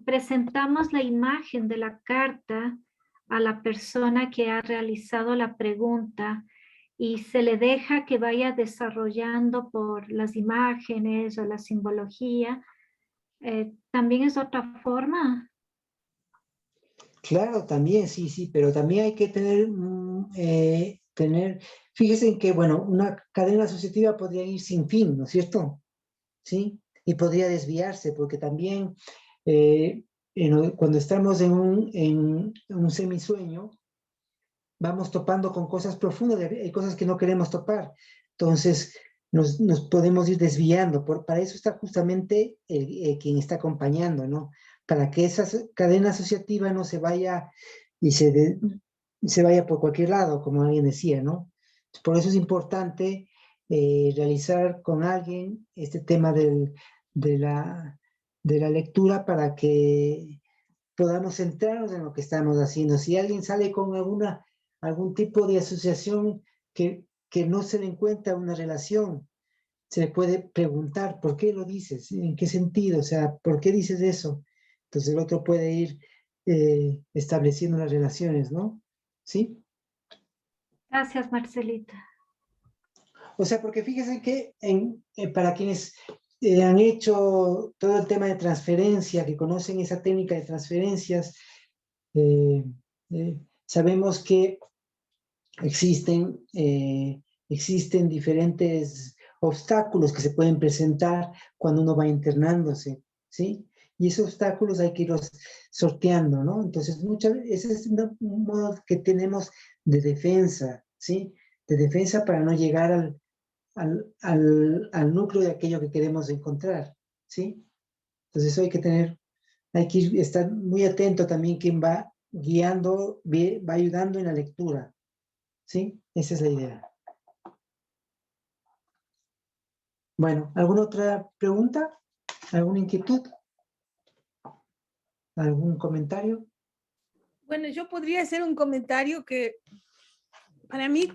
Speaker 9: presentamos la imagen de la carta a la persona que ha realizado la pregunta y se le deja que vaya desarrollando por las imágenes o la simbología, ¿también es otra forma?
Speaker 1: Claro, también, sí, pero también hay que fíjense en que, bueno, una cadena asociativa podría ir sin fin, ¿no es cierto? ¿Sí? Y podría desviarse, porque también cuando estamos en un semisueño, vamos topando con cosas profundas, hay cosas que no queremos topar. Entonces, nos podemos ir desviando. Para eso está justamente quien está acompañando, ¿no? Para que esa cadena asociativa no se vaya y se vaya por cualquier lado, como alguien decía, ¿no? Por eso es importante realizar con alguien este tema de la lectura para que podamos centrarnos en lo que estamos haciendo. Si alguien sale con algún tipo de asociación que no se le encuentra una relación, se le puede preguntar, ¿por qué lo dices? ¿En qué sentido? O sea, ¿por qué dices eso? Entonces el otro puede ir estableciendo las relaciones, ¿no? ¿Sí?
Speaker 9: Gracias, Marcelita.
Speaker 1: O sea, porque fíjense que para quienes han hecho todo el tema de transferencia, que conocen esa técnica de transferencias, sabemos que existen diferentes obstáculos que se pueden presentar cuando uno va internándose, ¿sí? Y esos obstáculos hay que irlos sorteando, ¿no? Entonces, ese es un modo que tenemos de defensa, ¿sí? De defensa para no llegar al núcleo de aquello que queremos encontrar, ¿sí? Entonces hay que estar muy atento también quien va guiando, va ayudando en la lectura, ¿sí? Esa es la idea. Bueno, ¿alguna otra pregunta? ¿Alguna inquietud? ¿Algún comentario?
Speaker 2: Bueno, yo podría hacer un comentario que para mí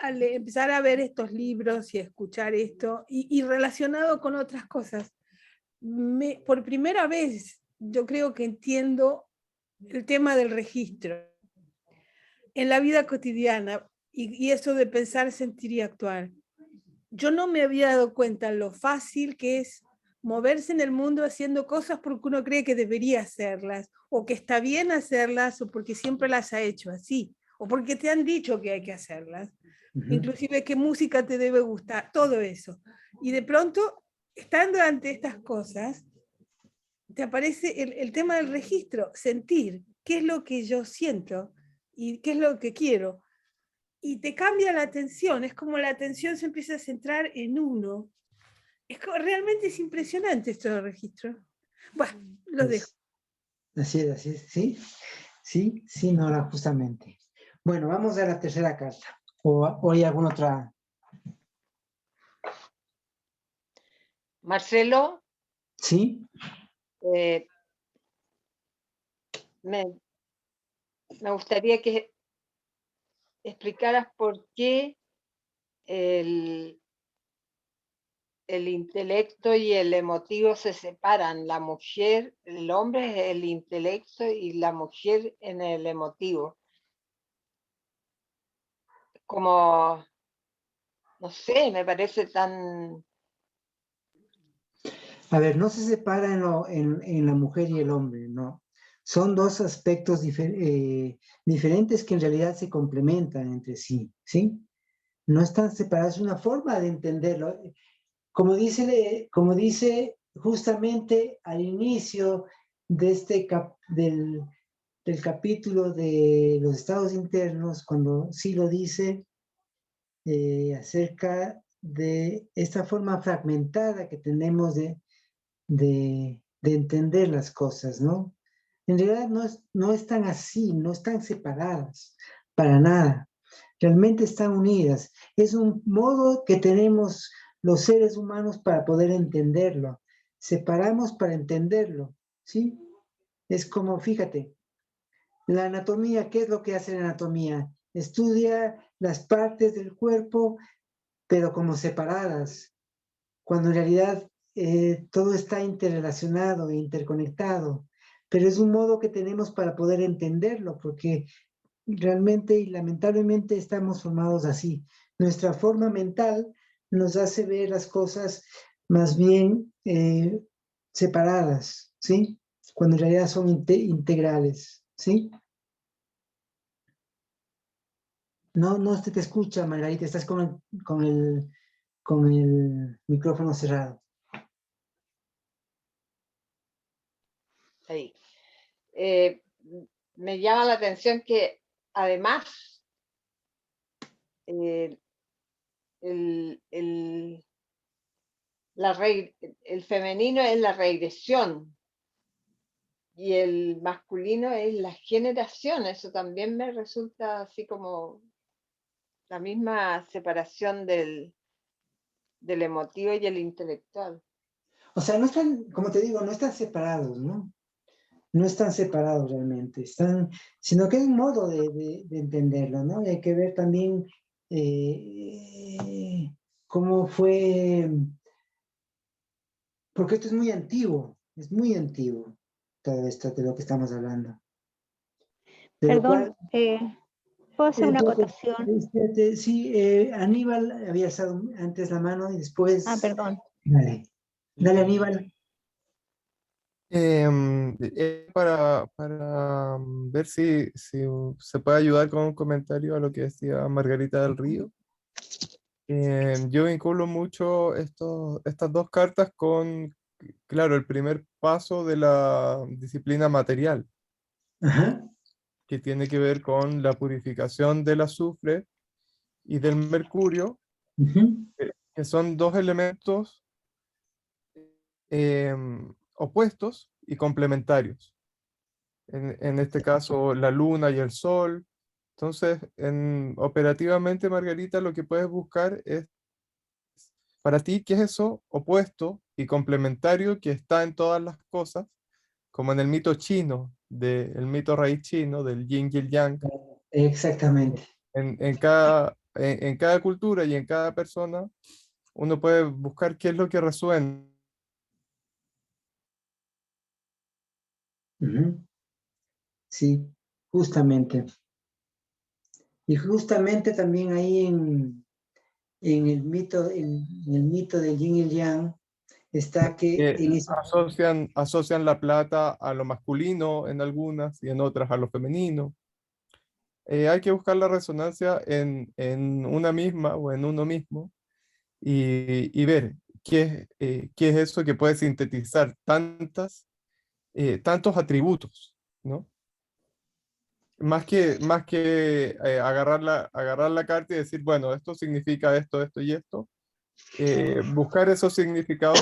Speaker 2: al empezar a ver estos libros y a escuchar esto, y relacionado con otras cosas, por primera vez yo creo que entiendo el tema del registro en la vida cotidiana y eso de pensar, sentir y actuar. Yo no me había dado cuenta lo fácil que es moverse en el mundo haciendo cosas porque uno cree que debería hacerlas, o que está bien hacerlas, o porque siempre las ha hecho así, o porque te han dicho que hay que hacerlas, inclusive qué música te debe gustar, todo eso. Y de pronto, estando ante estas cosas, te aparece el tema del registro, sentir qué es lo que yo siento y qué es lo que quiero. Y te cambia la atención, es como la atención se empieza a centrar en uno. Realmente es impresionante esto del registro. Bueno, lo dejo.
Speaker 1: Así es, ¿sí? Sí, Nora, justamente. Bueno, vamos a la tercera carta. ¿O hay alguna otra?
Speaker 6: Marcelo,
Speaker 1: ¿Sí?
Speaker 6: me gustaría que explicaras por qué el intelecto y el emotivo se separan. La mujer, el hombre es el intelecto y la mujer en el emotivo. Como, no sé, me parece tan...
Speaker 1: A ver, no se separa en la mujer y el hombre, no. Son dos aspectos diferentes que en realidad se complementan entre sí, ¿sí? No están separados, es una forma de entenderlo. Como dice justamente al inicio de del capítulo de los estados internos, cuando sí lo dice acerca de esta forma fragmentada que tenemos de entender las cosas, ¿no? En realidad no están así, no están separadas, para nada. Realmente están unidas. Es un modo que tenemos los seres humanos para poder entenderlo. Separamos para entenderlo, ¿sí? Es como, fíjate, la anatomía, ¿qué es lo que hace la anatomía? Estudia las partes del cuerpo, pero como separadas, cuando en realidad todo está interrelacionado e interconectado. Pero es un modo que tenemos para poder entenderlo, porque realmente y lamentablemente estamos formados así. Nuestra forma mental nos hace ver las cosas más bien separadas, ¿sí? Cuando en realidad son integrales, ¿sí? No se te escucha, Margarita, estás con el micrófono cerrado.
Speaker 6: ahí. Me llama la atención que además el femenino es la regresión y el masculino es la generación. Eso también me resulta así como la misma separación del emotivo y el intelectual.
Speaker 1: O sea, no están, como te digo, no están separados, ¿no? No están separados realmente, sino que hay un modo de entenderlo, ¿no? Y hay que ver también cómo fue, porque esto es muy antiguo todo esto de lo que estamos hablando. De lo
Speaker 4: Perdón,
Speaker 1: cual,
Speaker 4: ¿puedo hacer una
Speaker 1: entonces,
Speaker 4: acotación?
Speaker 1: sí, Aníbal había alzado antes la mano y después...
Speaker 4: Ah, perdón.
Speaker 1: Dale, Aníbal.
Speaker 7: Para ver si se puede ayudar con un comentario a lo que decía Margarita del Río. Yo vinculo mucho estas dos cartas con, claro, el primer paso de la disciplina material,
Speaker 1: Ajá.
Speaker 7: que tiene que ver con la purificación del azufre y del mercurio,
Speaker 1: Ujú.
Speaker 7: que son dos elementos opuestos y complementarios. En este caso, la luna y el sol. Entonces, operativamente, Margarita, lo que puedes buscar es, para ti, ¿qué es eso opuesto y complementario que está en todas las cosas? Como en el mito chino, el mito raíz chino, del yin y el yang.
Speaker 1: Exactamente.
Speaker 7: En cada cultura y en cada persona, uno puede buscar qué es lo que resuena.
Speaker 1: Ujú. Sí, justamente. Y justamente también ahí en el mito del yin y el yang está que en eso...
Speaker 7: Asocian la plata a lo masculino en algunas y en otras a lo femenino. Hay que buscar la resonancia en una misma o en uno mismo y ver qué es eso que puede sintetizar tantos atributos, ¿no? Más que agarrar la carta y decir, bueno, esto significa esto, esto y esto, buscar esos significados,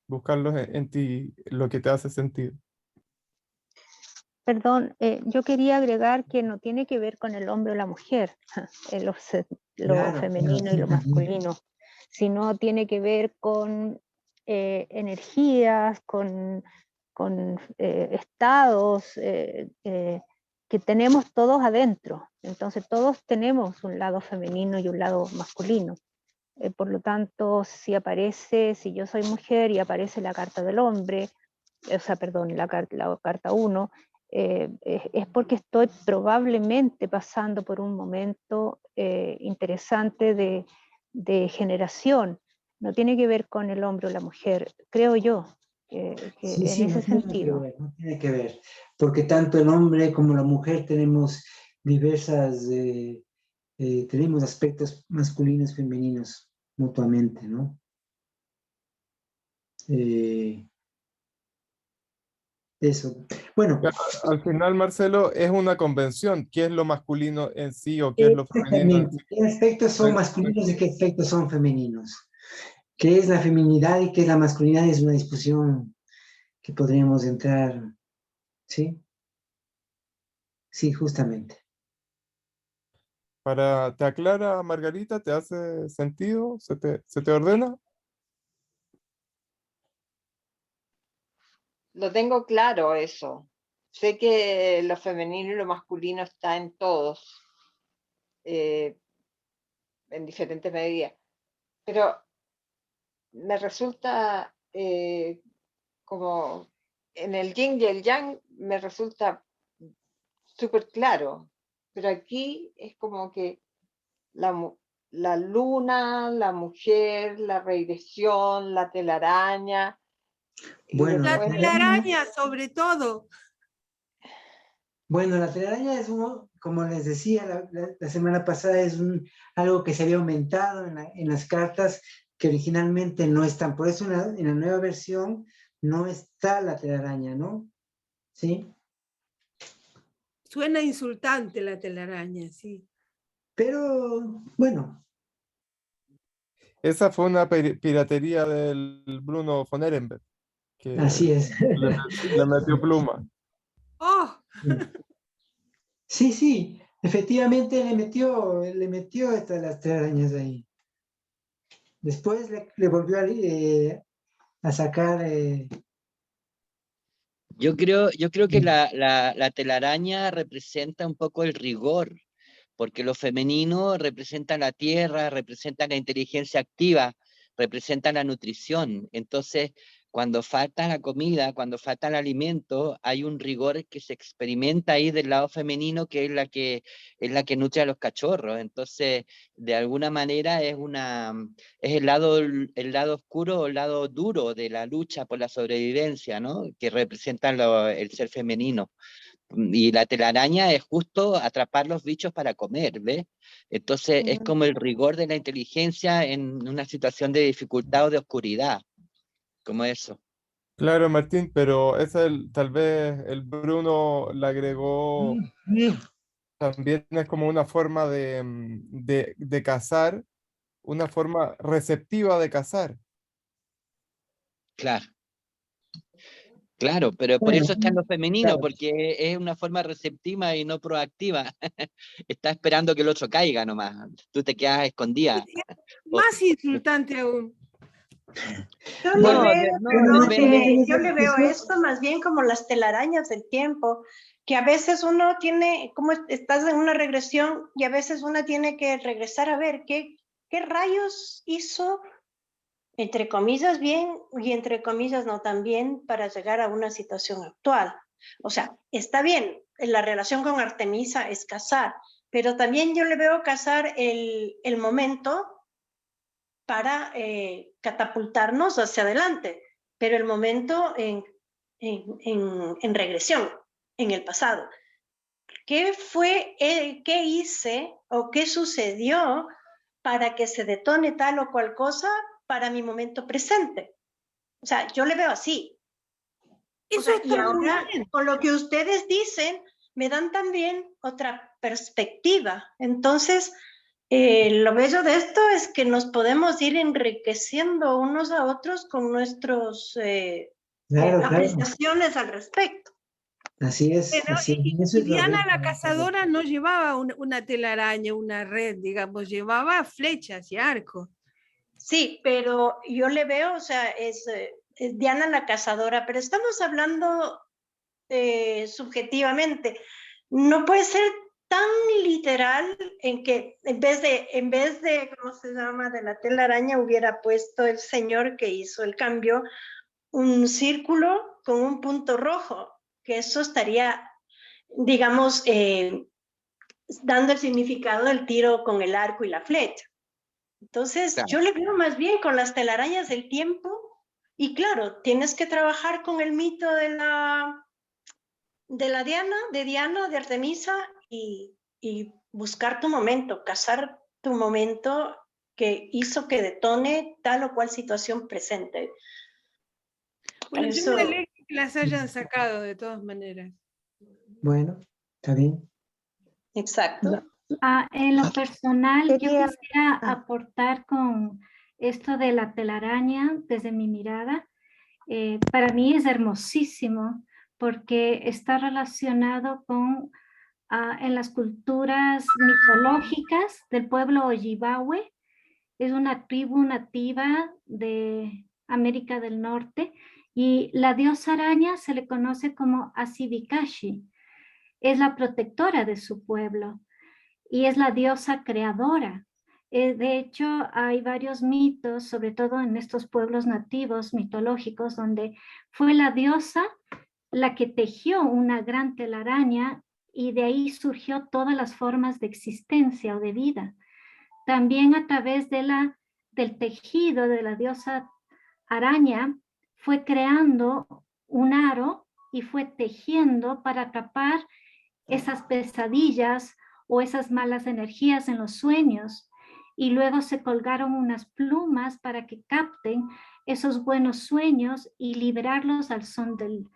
Speaker 7: buscarlos en ti, lo que te hace sentido.
Speaker 4: Perdón, yo quería agregar que no tiene que ver con el hombre o la mujer, lo
Speaker 1: Claro,
Speaker 4: femenino y
Speaker 1: sí,
Speaker 4: lo masculino, sino tiene que ver con energías, con estados que tenemos todos adentro. Entonces todos tenemos un lado femenino y un lado masculino. Por lo tanto, si yo soy mujer y aparece la carta del hombre, o sea, perdón, la carta 1, es porque estoy probablemente pasando por un momento interesante de generación. No tiene que ver con el hombre o la mujer, creo yo, que
Speaker 1: sí,
Speaker 4: en ese sentido.
Speaker 1: no tiene que ver, porque tanto el hombre como la mujer tenemos tenemos aspectos masculinos y femeninos mutuamente, ¿no? Eso. Bueno,
Speaker 7: Al final, Marcelo, es una convención. ¿Qué es lo masculino en sí o qué es lo femenino en
Speaker 1: exactamente.
Speaker 7: sí?
Speaker 1: ¿Qué aspectos son masculinos y qué aspectos son femeninos? ¿Qué es la feminidad y qué es la masculinidad? Es una discusión que podríamos entrar, ¿sí? Sí, justamente.
Speaker 7: ¿Te aclara, Margarita? ¿Te hace sentido? ¿Se te ordena?
Speaker 6: Lo tengo claro eso. Sé que lo femenino y lo masculino está en todos, en diferentes medidas. Pero me resulta como en el yin y el yang me resulta súper claro. Pero aquí es como que la luna, la mujer, la regresión, la telaraña.
Speaker 1: Bueno,
Speaker 2: La telaraña, sobre todo.
Speaker 1: Bueno, la telaraña es como les decía la semana pasada, es algo que se había aumentado en las cartas que originalmente no están. Por eso en la nueva versión
Speaker 10: no está la telaraña, ¿no? ¿Sí?
Speaker 2: Suena insultante la telaraña, sí.
Speaker 10: Pero, bueno.
Speaker 7: Esa fue una piratería del Bruno von Ehrenberg, que
Speaker 10: Así es.
Speaker 7: le metió pluma.
Speaker 2: ¡Oh!
Speaker 10: Sí, sí, efectivamente le metió las telarañas ahí. Después le volvió a sacar...
Speaker 11: Yo creo que la telaraña representa un poco el rigor, porque lo femenino representa la tierra, representa la inteligencia activa, representa la nutrición. Entonces, cuando falta la comida, cuando falta el alimento, hay un rigor que se experimenta ahí del lado femenino, que es la que nutre a los cachorros. Entonces, de alguna manera es el lado oscuro o el lado duro de la lucha por la sobrevivencia, ¿no? Que representa el ser femenino. Y la telaraña es justo atrapar los bichos para comer, ¿ves? Entonces es como el rigor de la inteligencia en una situación de dificultad o de oscuridad, como eso.
Speaker 7: Claro, Martín, pero tal vez el Bruno le agregó, también es como una forma de cazar, una forma receptiva de cazar.
Speaker 11: Claro. Claro, pero por
Speaker 10: Bueno,
Speaker 11: eso está en lo femenino,
Speaker 10: claro.
Speaker 11: porque es una forma receptiva y no proactiva. Está esperando que el otro caiga nomás. Tú te quedas escondida.
Speaker 2: Más insultante aún.
Speaker 8: Yo
Speaker 11: No,
Speaker 8: le veo,
Speaker 11: no,
Speaker 10: Bueno,
Speaker 11: depende.
Speaker 8: yo le veo
Speaker 10: eso-
Speaker 8: esto más bien como las telarañas del tiempo, que a veces uno tiene, como estás en una regresión y a veces uno tiene que regresar a ver qué rayos hizo, entre comillas bien y entre comillas no tan bien, para llegar a una situación actual. O sea, está bien, la relación con Artemisa es cazar, pero también yo le veo cazar el momento para catapultarnos hacia adelante, pero el momento en regresión, en el pasado. ¿Qué fue, qué hice o qué sucedió para que se detone tal o cual cosa para mi momento presente? O sea, yo le veo así. O
Speaker 2: Eso
Speaker 8: sea, y
Speaker 2: está muy
Speaker 8: ahora,
Speaker 2: bien.
Speaker 8: con lo que ustedes dicen, me dan también otra perspectiva. Entonces, lo bello de esto es que nos podemos ir enriqueciendo unos a otros con nuestras
Speaker 10: Claro, claro.
Speaker 8: apreciaciones al respecto.
Speaker 10: Así es,
Speaker 2: Pero,
Speaker 10: así es. Eso
Speaker 2: y
Speaker 10: es lo
Speaker 2: Diana
Speaker 10: rico.
Speaker 2: la cazadora no llevaba una telaraña, una red, digamos, llevaba flechas y arcos.
Speaker 8: Sí, pero yo le veo, o sea, es Diana la cazadora, pero estamos hablando subjetivamente. No puede ser tan literal en que en vez de, ¿cómo se llama?, de la telaraña hubiera puesto el señor que hizo el cambio un círculo con un punto rojo, que eso estaría, digamos, dando el significado del tiro con el arco y la flecha. Entonces,
Speaker 11: Claro.
Speaker 8: yo le veo más bien con las telarañas del tiempo, y claro, tienes que trabajar con el mito de la Diana, de Artemisa, y buscar tu momento, cazar tu momento que hizo que detone tal o cual situación presente.
Speaker 2: Bueno, yo
Speaker 8: Eso,
Speaker 2: me alegro que las hayan sacado de todas maneras.
Speaker 10: Bueno, está bien.
Speaker 8: exacto.
Speaker 9: En lo personal, yo
Speaker 4: Quería-
Speaker 9: quisiera aportar con esto de la telaraña desde mi mirada. Para mí es hermosísimo porque está relacionado con en las culturas mitológicas del pueblo Ojibwe. Es una tribu nativa de América del Norte y la diosa araña se le conoce como Asibikashi. Es la protectora de su pueblo y es la diosa creadora. De hecho, hay varios mitos, sobre todo en estos pueblos nativos mitológicos, donde fue la diosa la que tejió una gran telaraña y de ahí surgió todas las formas de existencia o de vida. También a través del tejido de la diosa araña fue creando un aro y fue tejiendo para atrapar esas pesadillas o esas malas energías en los sueños. y luego se colgaron unas plumas para que capten esos buenos sueños y liberarlos al son del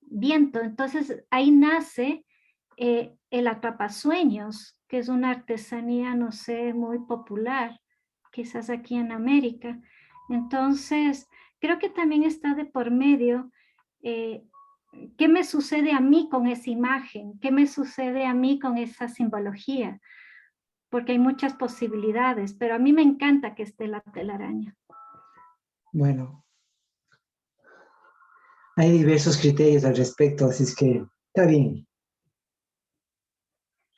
Speaker 9: viento. Entonces ahí nace el atrapasueños, que es una artesanía, no sé, muy popular, quizás aquí en América. Entonces, creo que también está de por medio qué me sucede a mí con esa imagen, qué me sucede a mí con esa simbología, porque hay muchas posibilidades, pero a mí me encanta que esté la telaraña.
Speaker 10: Bueno, hay diversos criterios al respecto, así es que está bien.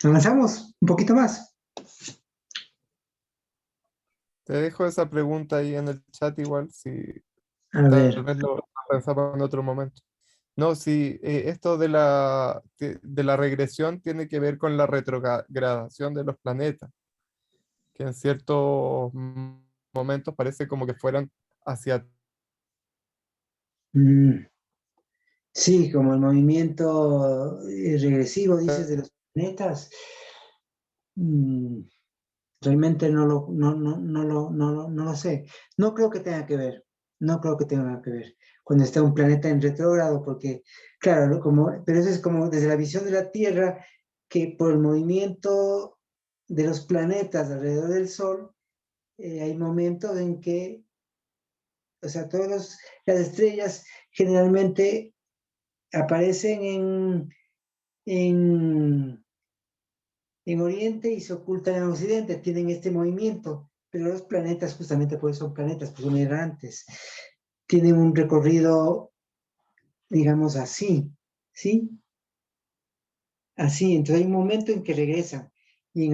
Speaker 10: Avanzamos un poquito más.
Speaker 7: Te dejo esa pregunta ahí en el chat igual, si
Speaker 10: A
Speaker 7: tal
Speaker 10: ver,
Speaker 7: vez lo pensaba en otro momento. No, si esto de la regresión tiene que ver con la retrogradación de los planetas, que en ciertos momentos parece como que fueran hacia...
Speaker 10: sí, como el movimiento regresivo, dices, de los planetas. Realmente no lo sé. No creo que tenga que ver. No creo que tenga que ver cuando está un planeta en retrógrado, porque, claro, pero eso es como desde la visión de la Tierra, que por el movimiento de los planetas alrededor del Sol, hay momentos en que, o sea, las estrellas generalmente aparecen en Oriente y se ocultan en Occidente, tienen este movimiento, pero los planetas, justamente por eso son planetas, pues son errantes, tienen un recorrido, digamos así, ¿sí? Así, entonces hay un momento en que regresan, y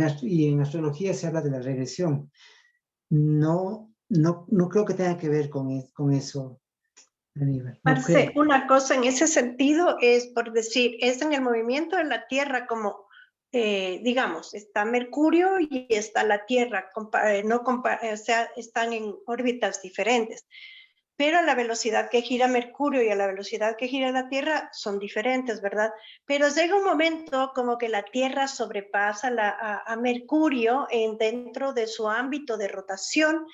Speaker 10: en astrología se habla de la regresión. No creo que tenga que ver con eso, Aníbal, no creo.
Speaker 8: Una cosa en ese sentido es, por decir, es en el movimiento de la Tierra como, digamos, está Mercurio y está la Tierra, o sea, están en órbitas diferentes, pero a la velocidad que gira Mercurio y a la velocidad que gira la Tierra son diferentes, ¿verdad? Pero llega un momento como que la Tierra sobrepasa a Mercurio dentro de su ámbito de rotación,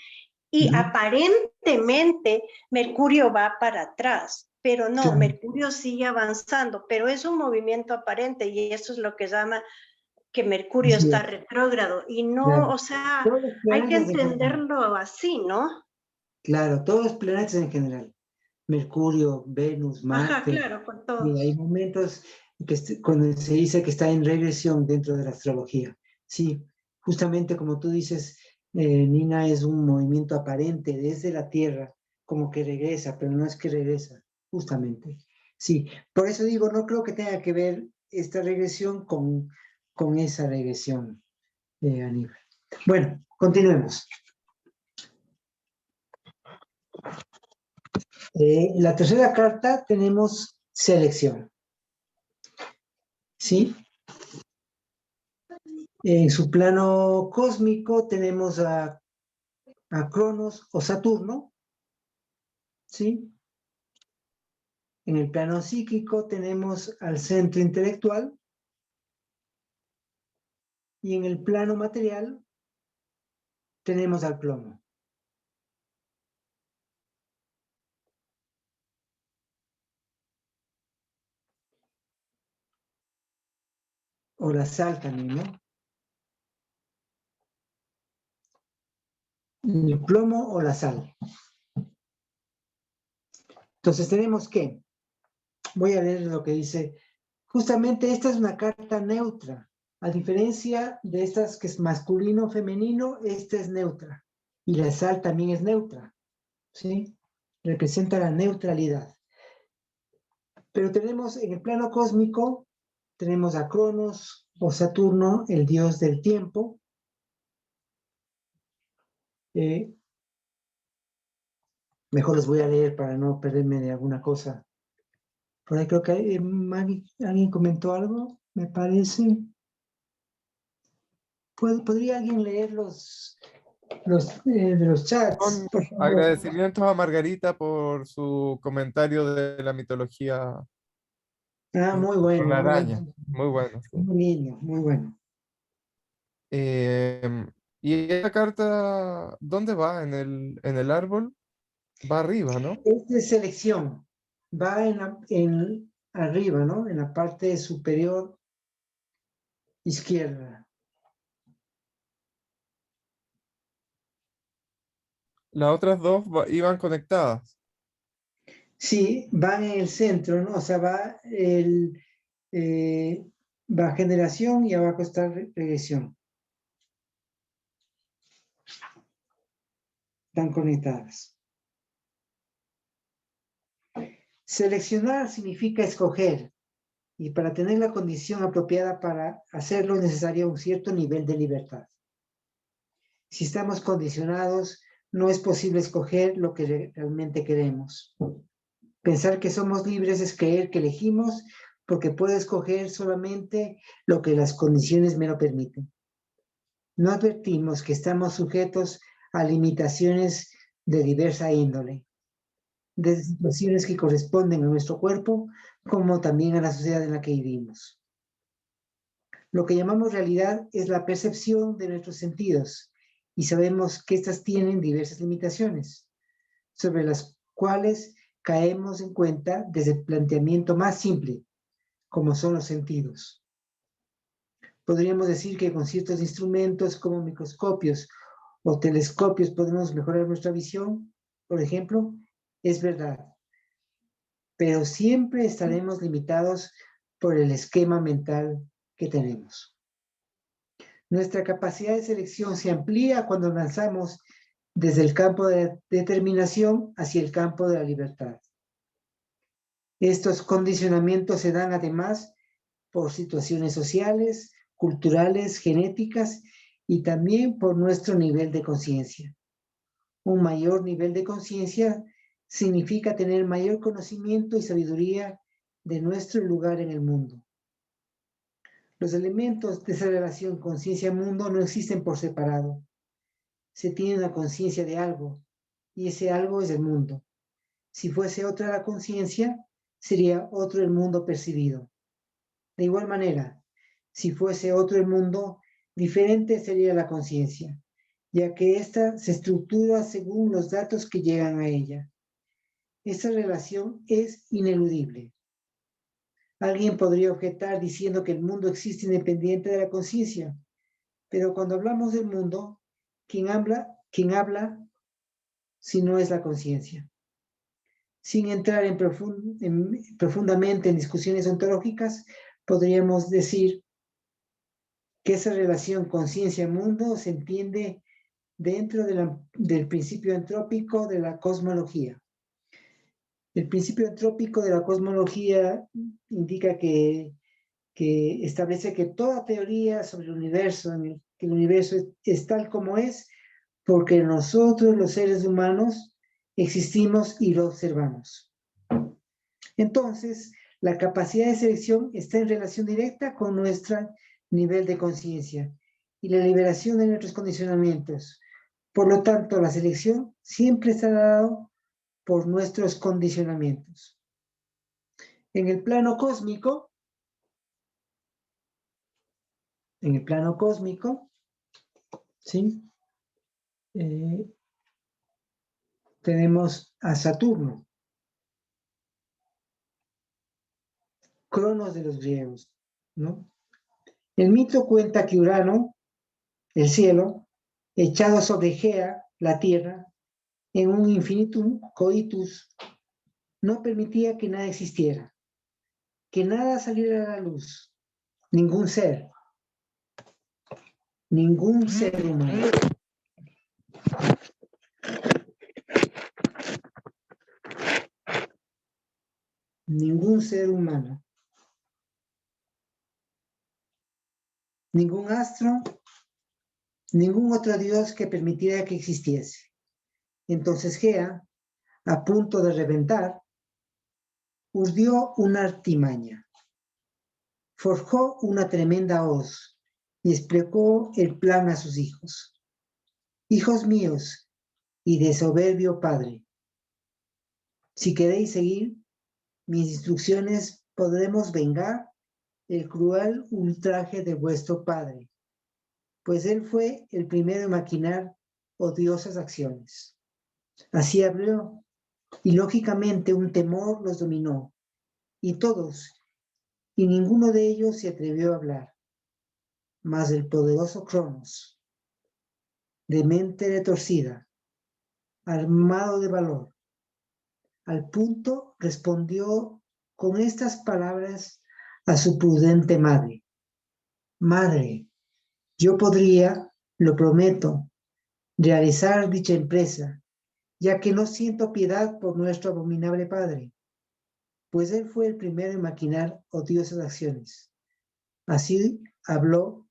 Speaker 8: y aparentemente Mercurio va para atrás, pero no,
Speaker 10: Claro.
Speaker 8: Mercurio sigue avanzando, pero es un movimiento aparente y eso es lo que llama que Mercurio
Speaker 10: Así
Speaker 8: está
Speaker 10: es,
Speaker 8: retrógrado y no,
Speaker 10: claro.
Speaker 8: o sea,
Speaker 10: Todos los
Speaker 8: hay que
Speaker 10: planetas en general.
Speaker 8: entenderlo así, ¿no?
Speaker 10: Claro, todos los planetas en general. Mercurio, Venus,
Speaker 8: Ajá,
Speaker 10: Marte.
Speaker 8: claro, con
Speaker 10: Y
Speaker 8: todos.
Speaker 10: hay momentos cuando se dice que está en regresión dentro de la astrología. Sí, justamente como tú dices, Nina, es un movimiento aparente desde la Tierra, como que regresa, pero no es que regresa, justamente. Sí, por eso digo, no creo que tenga que ver esta regresión con esa regresión, Aníbal. Bueno, continuemos. La tercera carta tenemos selección. ¿Sí? En su plano cósmico tenemos a Cronos o Saturno, ¿sí? En el plano psíquico tenemos al centro intelectual y en el plano material tenemos al plomo. O la sal también, ¿no? El plomo o la sal. Entonces tenemos que, voy a leer lo que dice, justamente esta es una carta neutra. A diferencia de estas que es masculino o femenino, esta es neutra. Y la sal también es neutra, ¿sí? Representa la neutralidad. Pero tenemos en el plano cósmico, tenemos a Cronos o Saturno, el dios del tiempo. Mejor les voy a leer para no perderme de alguna cosa. Por ahí creo que alguien comentó algo, me parece. ¿Podría alguien leer de los chats,
Speaker 7: Con
Speaker 10: por favor?
Speaker 7: agradecimientos a Margarita por su comentario de la mitología
Speaker 10: Muy
Speaker 7: con
Speaker 10: bueno,
Speaker 7: la
Speaker 10: muy
Speaker 7: araña.
Speaker 10: bueno.
Speaker 7: Muy bueno, sí.
Speaker 10: Muy lindo, muy bueno.
Speaker 7: ¿Y esa carta dónde va? En el árbol? Va arriba, ¿no?
Speaker 10: Esta es selección. Va en arriba, ¿no? En la parte superior izquierda.
Speaker 7: Las otras dos iban conectadas.
Speaker 10: Sí, van en el centro, ¿no? O sea, va generación y abajo está regresión. Están conectadas. Seleccionar significa escoger, y para tener la condición apropiada para hacerlo es necesario un cierto nivel de libertad. Si estamos condicionados, no es posible escoger lo que realmente queremos. Pensar que somos libres es creer que elegimos porque puedo escoger solamente lo que las condiciones me lo permiten. No advertimos que estamos sujetos a limitaciones de diversa índole, desde situaciones que corresponden a nuestro cuerpo, como también a la sociedad en la que vivimos. Lo que llamamos realidad es la percepción de nuestros sentidos, y sabemos que éstas tienen diversas limitaciones, sobre las cuales caemos en cuenta desde el planteamiento más simple, como son los sentidos. Podríamos decir que con ciertos instrumentos como microscopios o telescopios podemos mejorar nuestra visión, por ejemplo, es verdad, pero siempre estaremos limitados por el esquema mental que tenemos. Nuestra capacidad de selección se amplía cuando avanzamos desde el campo de determinación hacia el campo de la libertad. Estos condicionamientos se dan además por situaciones sociales, culturales, genéticas y también por nuestro nivel de conciencia. Un mayor nivel de conciencia significa tener mayor conocimiento y sabiduría de nuestro lugar en el mundo. Los elementos de esa relación conciencia-mundo no existen por separado. Se tiene una conciencia de algo, y ese algo es el mundo. Si fuese otra la conciencia, sería otro el mundo percibido. De igual manera, si fuese otro el mundo, diferente sería la conciencia, ya que ésta se estructura según los datos que llegan a ella. Esa relación es ineludible. Alguien podría objetar diciendo que el mundo existe independiente de la conciencia, pero cuando hablamos del mundo, ¿quién habla si no es la conciencia? Sin entrar profundamente en discusiones ontológicas, podríamos decir que esa relación conciencia-mundo se entiende dentro del principio entrópico de la cosmología. El principio entrópico de la cosmología indica que establece que toda teoría sobre el universo, que el universo es tal como es, porque nosotros, los seres humanos, existimos y lo observamos. Entonces, la capacidad de selección está en relación directa con nuestro nivel de conciencia y la liberación de nuestros condicionamientos. Por lo tanto, la selección siempre está dada por nuestros condicionamientos. En el plano cósmico, ¿sí? Tenemos a Saturno, Cronos de los griegos, ¿no? El mito cuenta que Urano, el cielo, echado sobre Gea, la tierra, en un infinitum coitus, no permitía que nada existiera, que nada saliera a la luz, ningún ser humano. Ningún ser humano. Ningún astro, ningún otro dios que permitiera que existiese. Entonces Gea, a punto de reventar, urdió una artimaña. Forjó una tremenda hoz y explicó el plan a sus hijos. Hijos míos y de soberbio padre, si queréis seguir mis instrucciones, podremos vengar el cruel ultraje de vuestro padre. pues él fue el primero en maquinar odiosas acciones. Así habló, y lógicamente un temor los dominó, y todos, y ninguno de ellos se atrevió a hablar. Mas el poderoso Cronos, de mente retorcida, armado de valor, al punto respondió con estas palabras a su prudente madre. Madre, yo podría, lo prometo, realizar dicha empresa, ya que no siento piedad por nuestro abominable padre, pues él fue el primero en maquinar odiosas acciones. Así habló.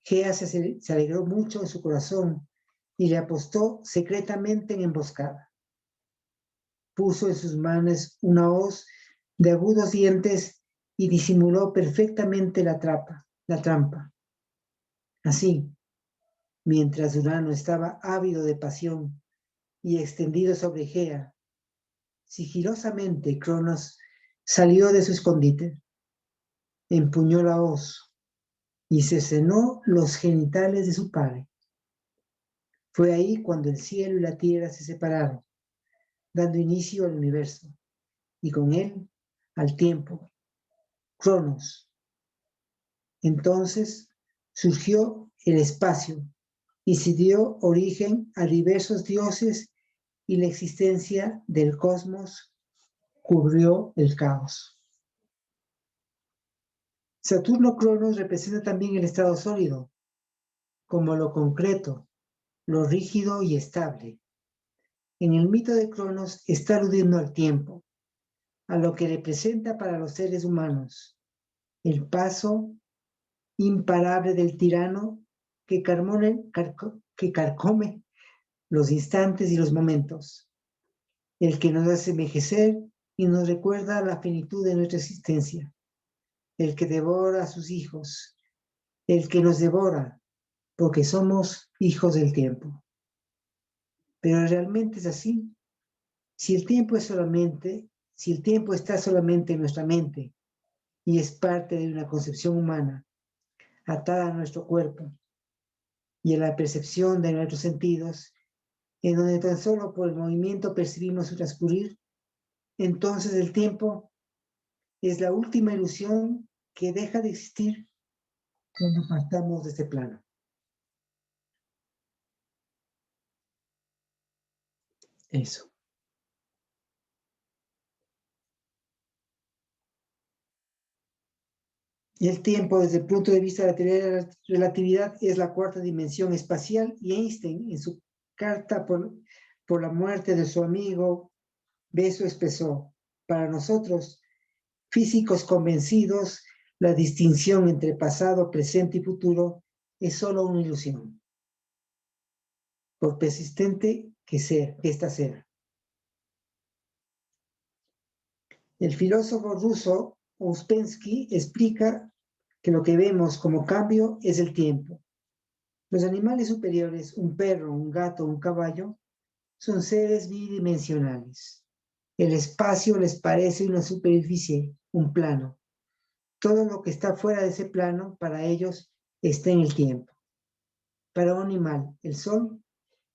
Speaker 10: Gea se alegró mucho en su corazón y le apostó secretamente en emboscada. Puso en sus manos una hoz de agudos dientes y disimuló perfectamente la trampa. Así, mientras Urano estaba ávido de pasión y extendido sobre Gea, sigilosamente Cronos salió de su escondite, empuñó la hoz y cercenó los genitales de su padre. Fue ahí cuando el cielo y la tierra se separaron, dando inicio al universo, y con él al tiempo, Cronos. Entonces surgió el espacio y se dio origen a diversos dioses y la existencia del cosmos cubrió el caos. Saturno Cronos representa también el estado sólido, como lo concreto, lo rígido y estable. En el mito de Cronos está aludiendo al tiempo, a lo que representa para los seres humanos el paso imparable del tirano que carcome los instantes y los momentos, el que nos hace envejecer y nos recuerda la finitud de nuestra existencia, el que devora a sus hijos, el que nos devora porque somos hijos del tiempo. Pero realmente es así. Si el tiempo está solamente en nuestra mente y es parte de una concepción humana atada a nuestro cuerpo y a la percepción de nuestros sentidos, en donde tan solo por el movimiento percibimos su transcurrir, entonces el tiempo es la última ilusión que deja de existir cuando partamos de este plano. Eso. Y el tiempo, desde el punto de vista de la teoría de la relatividad, es la cuarta dimensión espacial, y Einstein, en su carta por la muerte de su amigo Beso, expresó: para nosotros, físicos convencidos, la distinción entre pasado, presente y futuro es solo una ilusión, por persistente que ésta sea. El filósofo ruso Ouspensky explica que lo que vemos como cambio es el tiempo. Los animales superiores, un perro, un gato, un caballo, son seres bidimensionales. El espacio les parece una superficie, un plano. Todo lo que está fuera de ese plano, para ellos, está en el tiempo. Para un animal, el sol,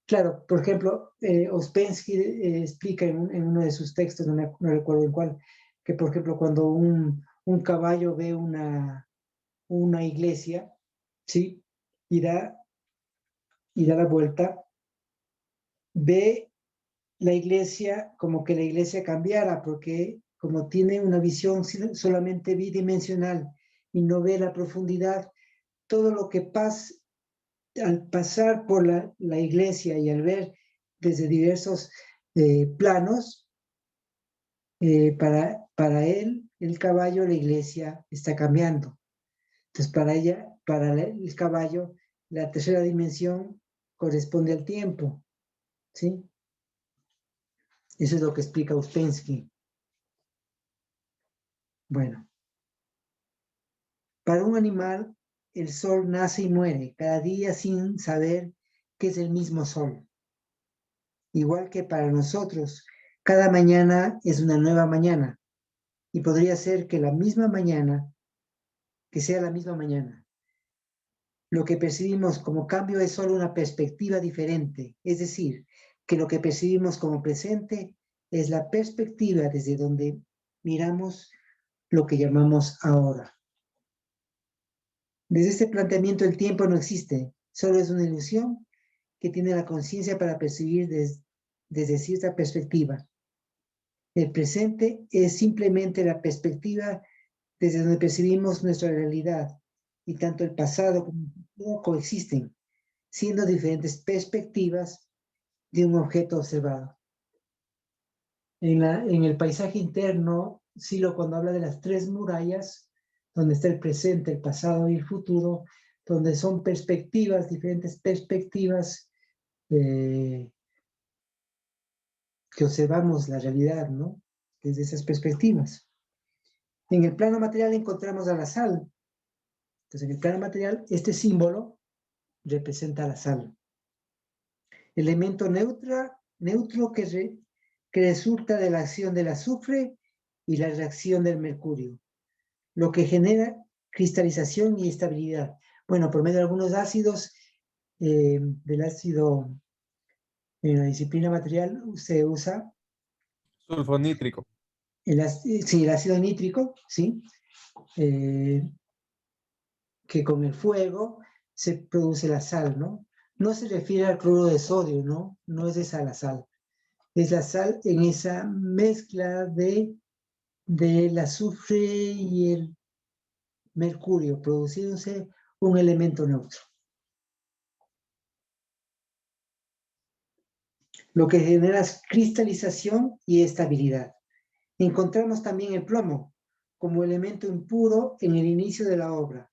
Speaker 10: claro, por ejemplo, Ouspensky explica en uno de sus textos, no recuerdo en cuál, que por ejemplo cuando un caballo ve una iglesia, ¿sí? Y da la vuelta, ve la iglesia como que la iglesia cambiara, porque como tiene una visión solamente bidimensional y no ve la profundidad, todo lo que pasa al pasar por la iglesia y al ver desde diversos planos, para él, el caballo, la iglesia está cambiando. Entonces, para el caballo, la tercera dimensión corresponde al tiempo, ¿sí? Eso es lo que explica Ouspensky. Bueno, para un animal, el sol nace y muere cada día sin saber que es el mismo sol. Igual que para nosotros, cada mañana es una nueva mañana, y podría ser que sea la misma mañana, lo que percibimos como cambio es solo una perspectiva diferente, es decir, que lo que percibimos como presente es la perspectiva desde donde miramos lo que llamamos ahora. Desde este planteamiento el tiempo no existe, solo es una ilusión que tiene la conciencia para percibir desde cierta perspectiva. El presente es simplemente la perspectiva desde donde percibimos nuestra realidad, y tanto el pasado como el futuro coexisten, siendo diferentes perspectivas de un objeto observado. En el paisaje interno, Silo, cuando habla de las tres murallas, donde está el presente, el pasado y el futuro, donde son perspectivas, diferentes perspectivas que observamos la realidad, ¿no? Desde esas perspectivas. En el plano material encontramos a la sal. Entonces, en el plano material, este símbolo representa a la sal. Elemento neutro que resulta de la acción del azufre y la reacción del mercurio, lo que genera cristalización y estabilidad. Bueno, por medio de algunos ácidos, del ácido en la disciplina material se usa
Speaker 7: Sulfonítrico.
Speaker 10: sí, el ácido nítrico, ¿sí? Que con el fuego se produce la sal, ¿no? No se refiere al cloruro de sodio, ¿no? No es esa la sal. Es la sal en esa mezcla del azufre y el mercurio, produciéndose un elemento neutro. Lo que genera es cristalización y estabilidad. Encontramos también el plomo como elemento impuro en el inicio de la obra.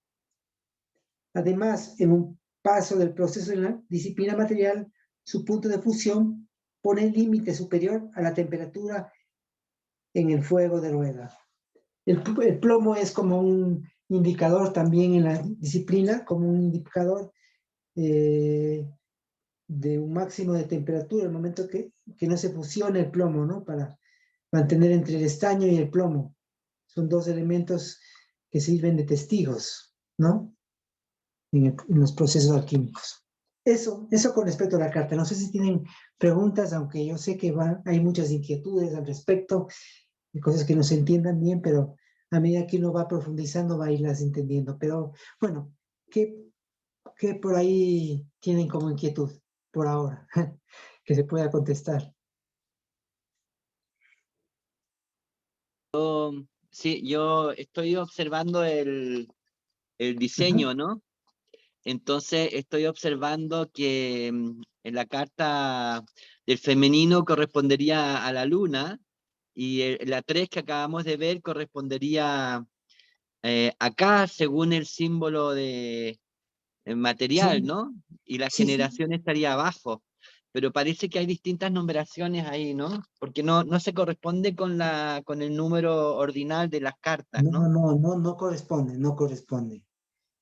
Speaker 10: Además, en un paso del proceso en la disciplina material, su punto de fusión pone el límite superior a la temperatura en el fuego de rueda. El plomo es como un indicador también en la disciplina, como un indicador de un máximo de temperatura, el momento que no se fusione el plomo, ¿no? Para mantener entre el estaño y el plomo. Son dos elementos que sirven de testigos, ¿no? En los procesos alquímicos. Eso con respecto a la carta. No sé si tienen preguntas, aunque yo sé que hay muchas inquietudes al respecto, de cosas que no se entiendan bien, pero a medida que uno va profundizando va a irlas entendiendo. Pero bueno, ¿qué por ahí tienen como inquietud por ahora que se pueda contestar?
Speaker 11: Sí, yo estoy observando el diseño, ¿no? Entonces estoy observando que en la carta del femenino correspondería a la luna y la 3 que acabamos de ver correspondería acá según el símbolo de material,
Speaker 10: Sí,
Speaker 11: ¿no? Y la
Speaker 10: sí,
Speaker 11: generación estaría abajo. Pero parece que hay distintas numeraciones ahí, ¿no? Porque no se corresponde con el número ordinal de las cartas, ¿no?
Speaker 10: No corresponde, no corresponde.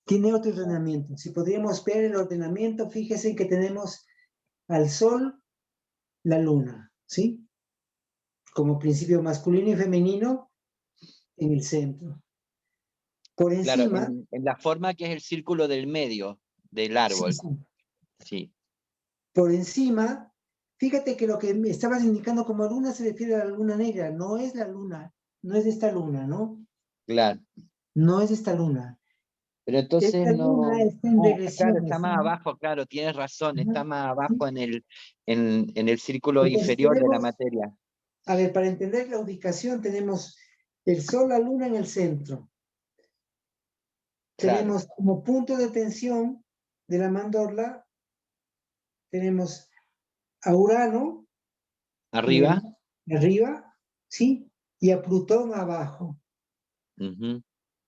Speaker 10: Tiene otro ordenamiento. Si podríamos ver el ordenamiento, fíjese que tenemos al sol, la luna, ¿sí? Como principio masculino y femenino en el centro. Por
Speaker 11: Claro,
Speaker 10: encima,
Speaker 11: en la forma que es el círculo del medio del
Speaker 10: sí,
Speaker 11: árbol.
Speaker 10: sí,
Speaker 11: Sí,
Speaker 10: por encima, fíjate que lo que me estabas indicando como luna se refiere a la luna negra, no es la luna, no es esta luna, ¿no?
Speaker 11: claro.
Speaker 10: No es esta luna.
Speaker 11: Pero entonces
Speaker 10: Esta luna está en
Speaker 11: claro,
Speaker 10: regresión.
Speaker 11: está más abajo, claro, tienes razón, está más
Speaker 10: ¿Sí?
Speaker 11: abajo en el círculo
Speaker 10: Entonces
Speaker 11: inferior de la
Speaker 10: tenemos,
Speaker 11: materia.
Speaker 10: a ver, para entender la ubicación tenemos el sol, la luna en el centro.
Speaker 11: Claro.
Speaker 10: Tenemos como punto de tensión de la mandorla, tenemos a Urano
Speaker 11: Arriba.
Speaker 10: arriba, ¿sí? Y a Plutón abajo,
Speaker 11: Ujú.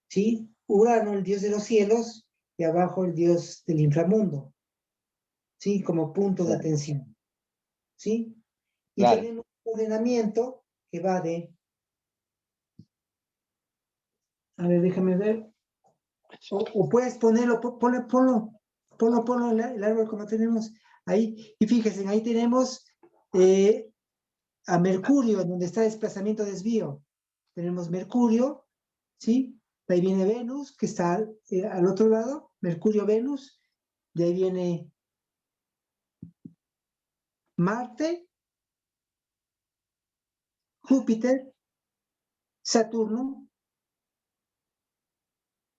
Speaker 10: ¿sí? Urano, el dios de los cielos, y abajo el dios del inframundo, ¿sí? Como punto de
Speaker 11: Claro.
Speaker 10: tensión, ¿sí? Y
Speaker 11: Claro.
Speaker 10: tenemos un ordenamiento que va de... A ver, déjame ver. O puedes ponerlo, ponlo el árbol como tenemos ahí. Y fíjense, ahí tenemos a Mercurio, donde está desplazamiento desvío. Tenemos Mercurio, ¿sí? Ahí viene Venus, que está al otro lado, Mercurio-Venus, de ahí viene Marte, Júpiter, Saturno,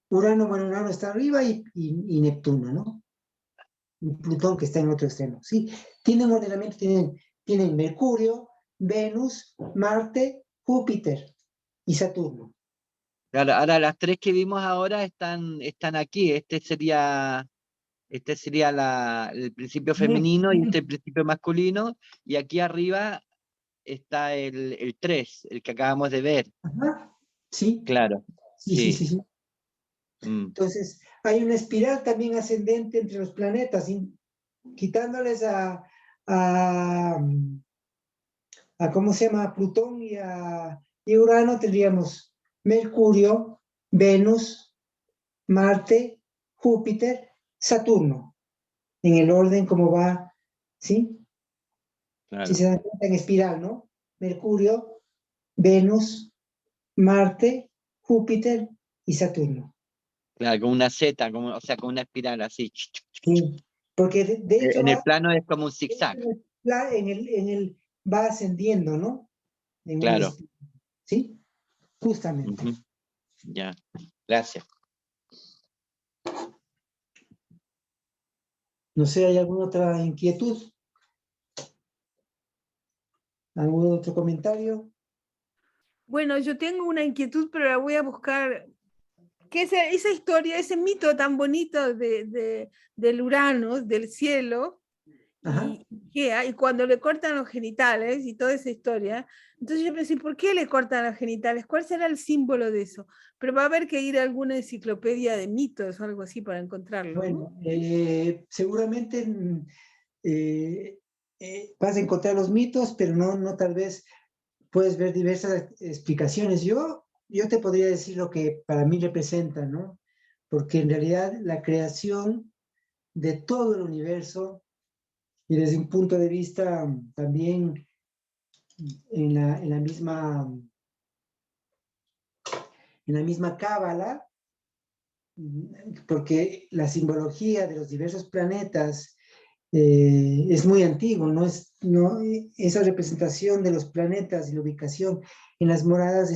Speaker 10: Urano, bueno, Urano está arriba y Neptuno, ¿no? Y Plutón que está en otro extremo, ¿sí? Tienen ordenamiento, tienen Mercurio, Venus, Marte, Júpiter y Saturno.
Speaker 11: Claro, ahora las tres que vimos ahora están aquí. Este sería el principio femenino y el principio masculino, y aquí arriba está el 3, el que acabamos de ver.
Speaker 10: Ajá, sí.
Speaker 11: Claro,
Speaker 10: Sí.
Speaker 11: sí.
Speaker 10: Entonces, hay una espiral también ascendente entre los planetas, quitándoles a ¿cómo se llama? Plutón y Urano, tendríamos Mercurio, Venus, Marte, Júpiter, Saturno, en el orden como va, ¿sí?
Speaker 11: Claro.
Speaker 10: Si se dan cuenta en espiral, ¿no? Mercurio, Venus, Marte, Júpiter y Saturno.
Speaker 11: Claro, con una Z, o sea, con una espiral así.
Speaker 10: Sí, porque de hecho
Speaker 11: En el plano es como un zigzag.
Speaker 10: va ascendiendo, ¿no?
Speaker 11: Claro.
Speaker 10: ¿Sí? Justamente.
Speaker 11: Ya, gracias.
Speaker 10: No sé, ¿hay alguna otra inquietud? ¿Algún otro comentario?
Speaker 2: Bueno, yo tengo una inquietud, pero la voy a buscar. Que esa historia, ese mito tan bonito del Urano, del cielo, y cuando le cortan los genitales y toda esa historia, entonces yo pensé, ¿por qué le cortan los genitales? ¿Cuál será el símbolo de eso? Pero va a haber que ir a alguna enciclopedia de mitos o algo así para encontrarlo.
Speaker 10: Bueno, seguramente vas a encontrar los mitos, pero no tal vez puedes ver diversas explicaciones. Yo te podría decir lo que para mí representa, ¿no? Porque en realidad la creación de todo el universo, y desde un punto de vista también en la misma cábala, porque la simbología de los diversos planetas es muy antiguo, esa representación de los planetas y la ubicación en las moradas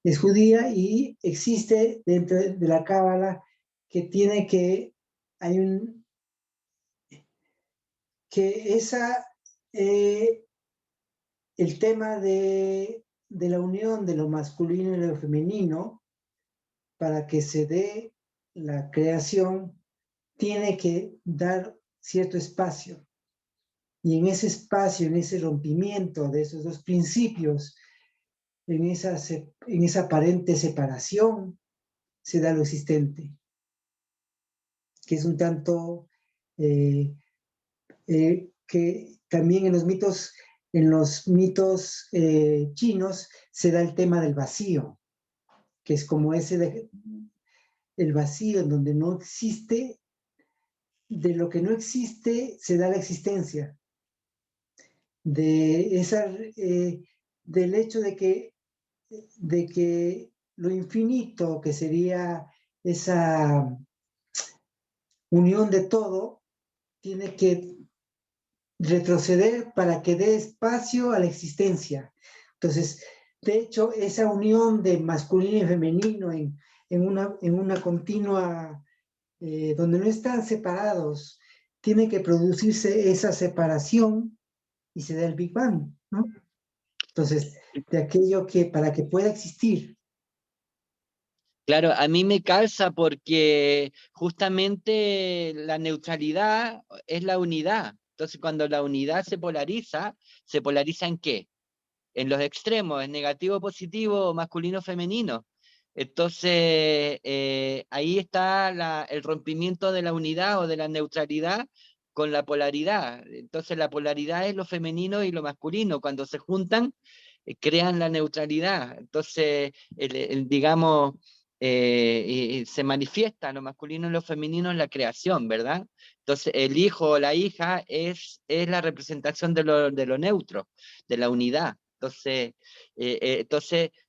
Speaker 10: es judía, y existe dentro de la cábala que el tema de la unión de lo masculino y lo femenino, para que se dé la creación, tiene que dar cierto espacio. Y en ese espacio, en ese rompimiento de esos dos principios, en esa aparente separación, se da lo existente, que es un tanto que también en los mitos chinos se da el tema del vacío, que es como el vacío en donde no existe, de lo que no existe se da la existencia, del hecho de que lo infinito, que sería esa unión de todo, tiene que retroceder para que dé espacio a la existencia. Entonces, de hecho, esa unión de masculino y femenino en una continua, donde no están separados, tiene que producirse esa separación y se da el Big Bang, ¿no? Entonces, de aquello que para que pueda existir.
Speaker 11: Claro, a mí me calza porque justamente la neutralidad es la unidad. Entonces, cuando la unidad ¿se polariza en qué? En los extremos, en negativo, positivo, masculino, femenino. Entonces, ahí está el rompimiento de la unidad o de la neutralidad con la polaridad. Entonces, la polaridad es lo femenino y lo masculino. Cuando se juntan, crean la neutralidad. Entonces, digamos, se manifiesta lo masculino y lo femenino en la creación, ¿verdad? Entonces, el hijo o la hija es la representación de lo neutro, de la unidad. Entonces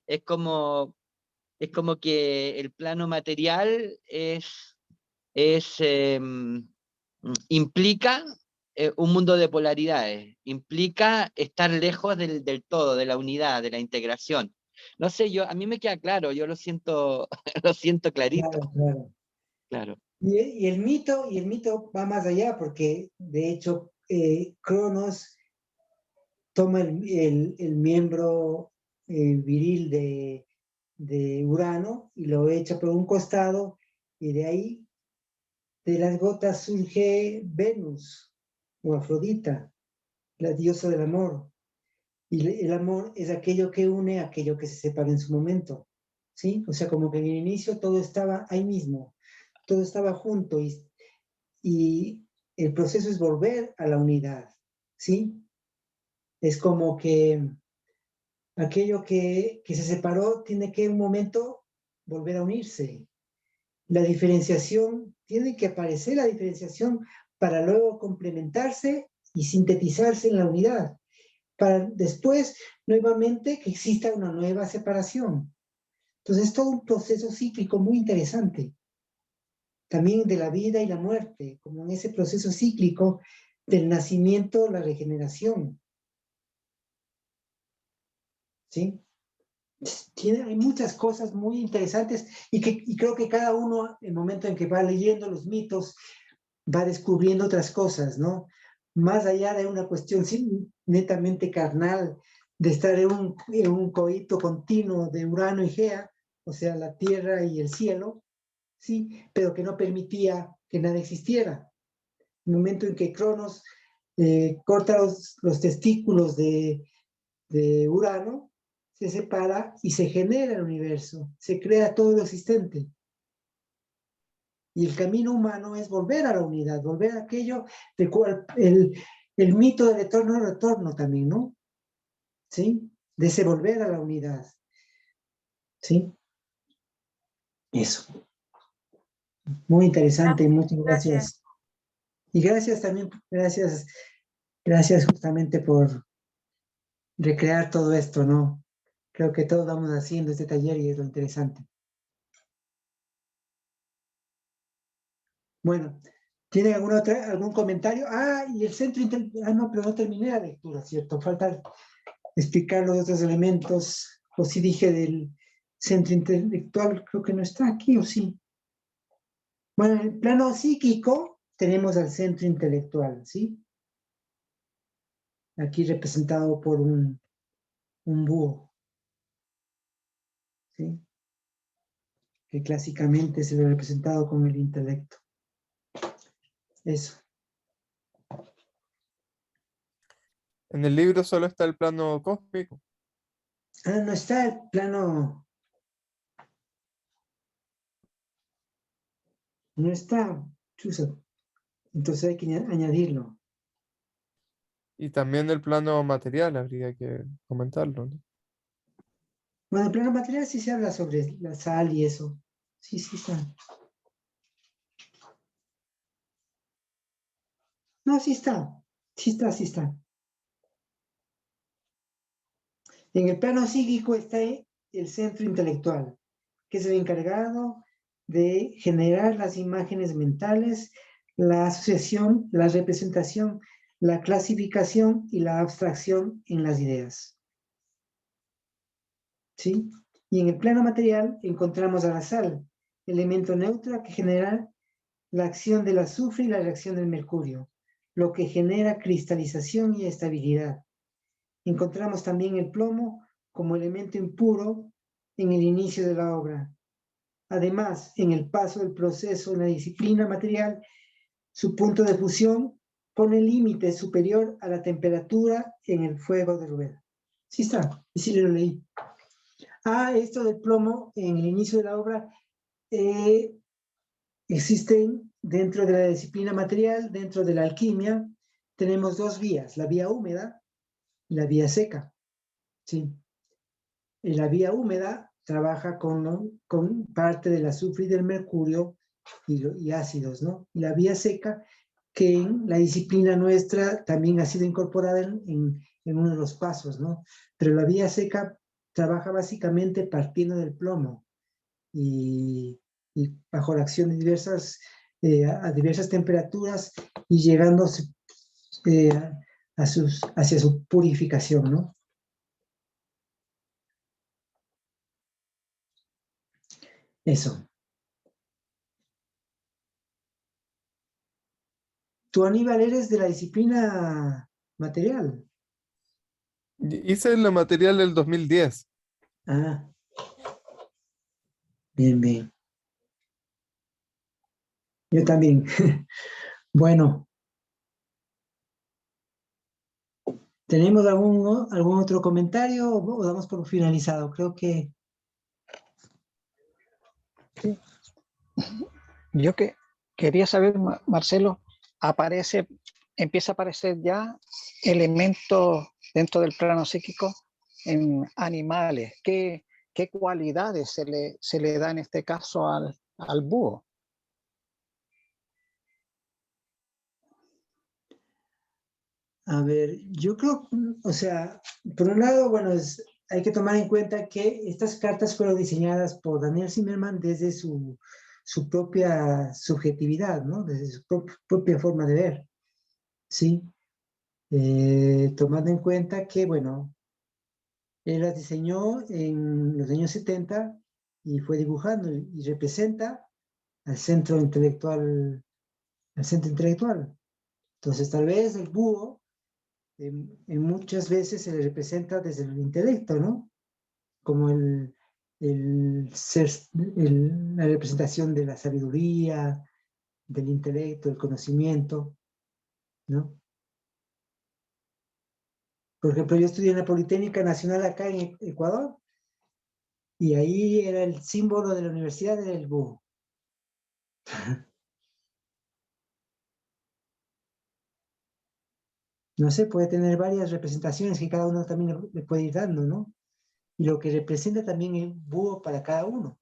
Speaker 11: es como que el plano material es implica un mundo de polaridades, implica estar lejos del todo, de la unidad, de la integración. No sé, a mí me queda claro, yo lo siento, lo siento clarito.
Speaker 10: Claro, claro.
Speaker 11: Claro.
Speaker 10: Y el mito va más allá, porque de hecho Cronos toma el miembro viril de Urano y lo echa por un costado, y de ahí, de las gotas, surge Venus o Afrodita, la diosa del amor. Y el amor es aquello que une, aquello que se separa en su momento, ¿sí? O sea, como que en el inicio todo estaba ahí mismo, todo estaba junto, y el proceso es volver a la unidad, ¿sí? Es como que aquello que se separó tiene que en un momento volver a unirse. La diferenciación, tiene que aparecer la diferenciación para luego complementarse y sintetizarse en la unidad, para después nuevamente que exista una nueva separación. Entonces es todo un proceso cíclico muy interesante, también de la vida y la muerte, como en ese proceso cíclico del nacimiento, la regeneración. ¿Sí? Hay muchas cosas muy interesantes y creo que cada uno, en el momento en que va leyendo los mitos, va descubriendo otras cosas, ¿no? Más allá de una cuestión netamente carnal, de estar en un coito continuo de Urano y Gea, o sea, la tierra y el cielo, ¿sí? Pero que no permitía que nada existiera. El momento en que Cronos corta los testículos de Urano, se separa y se genera el universo, se crea todo lo existente. Y el camino humano es volver a la unidad, volver a aquello de cual el mito del eterno retorno también, ¿no? ¿Sí? De ese volver a la unidad. ¿Sí? Eso. Muy interesante, muchas gracias. Y gracias también, gracias justamente por recrear todo esto, ¿no? Creo que todos vamos haciendo este taller y es lo interesante. Bueno, ¿tienen algún comentario? Y el centro intelectual. No, pero no terminé la lectura, ¿cierto? Falta explicar los otros elementos. O si dije del centro intelectual, creo que no está aquí, ¿o sí? Bueno, en el plano psíquico tenemos al centro intelectual, ¿sí? Aquí representado por un búho, ¿sí? Que clásicamente se lo ha representado con el intelecto. Eso.
Speaker 7: En el libro solo está el plano cósmico.
Speaker 10: No está el plano. No está, chusa. Entonces hay que añadirlo.
Speaker 7: Y también el plano material habría que comentarlo, ¿no?
Speaker 10: Bueno, el plano material sí se habla sobre la sal y eso. Sí, sí está. No, sí está. Sí está, sí está. En el plano psíquico está el centro intelectual, que es el encargado de generar las imágenes mentales, la asociación, la representación, la clasificación y la abstracción en las ideas. ¿Sí? Y en el plano material encontramos a la sal, elemento neutro que genera la acción del azufre y la reacción del mercurio, lo que genera cristalización y estabilidad. Encontramos también el plomo como elemento impuro en el inicio de la obra. Además, en el paso del proceso en la disciplina material, su punto de fusión pone límite superior a la temperatura en el fuego de rueda. Sí está, y sí lo leí. Esto del plomo en el inicio de la obra, existen dentro de la disciplina material, dentro de la alquimia, tenemos dos vías, la vía húmeda y la vía seca. ¿Sí? En la vía húmeda trabaja con parte del azufre y del mercurio y ácidos, ¿no? Y la vía seca, que en la disciplina nuestra también ha sido incorporada en uno de los pasos, ¿no? Pero la vía seca trabaja básicamente partiendo del plomo y bajo la acción de diversas a diversas temperaturas y llegando hacia su purificación, ¿no? Eso. Tú, Aníbal, eres de la disciplina material.
Speaker 7: Hice la material del 2010.
Speaker 10: Ah. Bien, bien. Yo también. Bueno. ¿Tenemos algún otro comentario o damos por finalizado? Creo que...
Speaker 3: Yo quería saber, Marcelo, empieza a aparecer ya elementos dentro del plano psíquico en animales. ¿Qué cualidades se le da en este caso al búho?
Speaker 10: A ver, yo creo, o sea, por un lado, bueno, hay que tomar en cuenta que estas cartas fueron diseñadas por Daniel Zimmerman desde su propia subjetividad, ¿no? Desde su propia forma de ver, ¿sí? Tomando en cuenta que, bueno, él las diseñó en los años 70 y fue dibujando y representa al centro intelectual, Entonces, tal vez el búho en muchas veces se le representa desde el intelecto, ¿no? Como la representación de la sabiduría, del intelecto, del conocimiento, ¿no? Por ejemplo, yo estudié en la Politécnica Nacional acá en Ecuador, y ahí era el símbolo de la universidad del búho. No sé, puede tener varias representaciones que cada uno también le puede ir dando, ¿no? Y lo que representa también el búho para cada uno.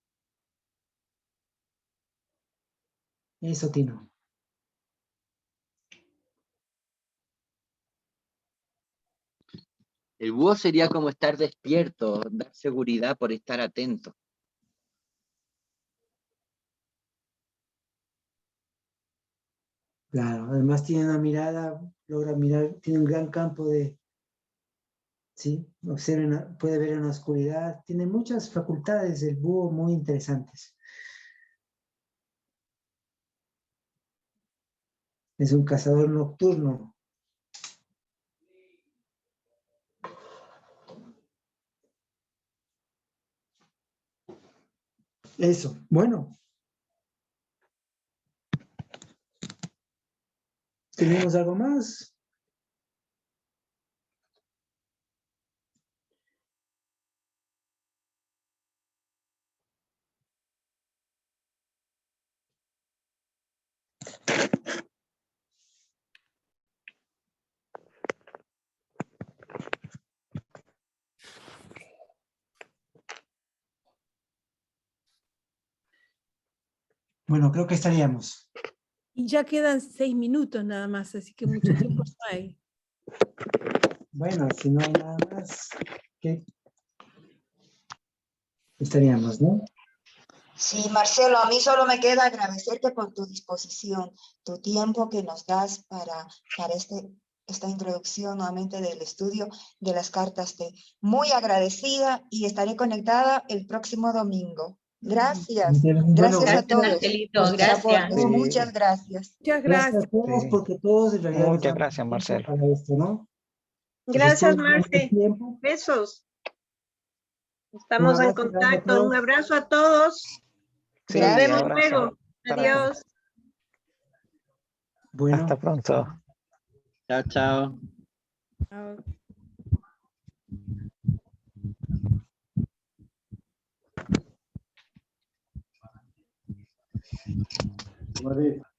Speaker 10: Eso, Tino.
Speaker 11: El búho sería como estar despierto, dar seguridad por estar atento.
Speaker 10: Claro, además tiene una mirada, logra mirar, tiene un gran campo de, sí, puede ver en la oscuridad, tiene muchas facultades del búho muy interesantes. Es un cazador nocturno. Eso, bueno. ¿Tenemos algo más? Bueno, creo que estaríamos.
Speaker 2: Y ya quedan 6 minutos nada más, así que mucho tiempo no hay.
Speaker 10: Bueno, si no hay nada más, ¿qué? Estaríamos, ¿no?
Speaker 12: Sí, Marcelo, a mí solo me queda agradecerte por tu disposición, tu tiempo que nos das para esta introducción nuevamente del estudio de las cartas. Muy agradecida y estaré conectada el próximo domingo. Gracias. Gracias a todos.
Speaker 13: Marcelito,
Speaker 12: por sus aportes.
Speaker 3: Sí.
Speaker 12: Muchas gracias.
Speaker 2: Muchas
Speaker 10: Gracias
Speaker 2: gracias.
Speaker 10: a todos,
Speaker 3: Sí.
Speaker 10: porque todos en realidad
Speaker 3: Muchas
Speaker 10: nos
Speaker 3: gracias,
Speaker 10: damos
Speaker 3: Marcelo.
Speaker 10: tiempo para esto, ¿no?
Speaker 8: Gracias,
Speaker 10: Entonces, todos tenemos
Speaker 8: Marce.
Speaker 10: tiempo.
Speaker 8: Besos.
Speaker 10: Un
Speaker 8: Estamos en
Speaker 10: abrazo grande a
Speaker 8: contacto. Un
Speaker 10: todos.
Speaker 8: abrazo a todos.
Speaker 3: Sí,
Speaker 8: Nos vemos
Speaker 3: abrazo
Speaker 8: luego.
Speaker 3: para todos.
Speaker 8: Adiós.
Speaker 10: Bueno.
Speaker 3: Hasta pronto.
Speaker 11: Chao, chao.
Speaker 2: Chao.
Speaker 14: María.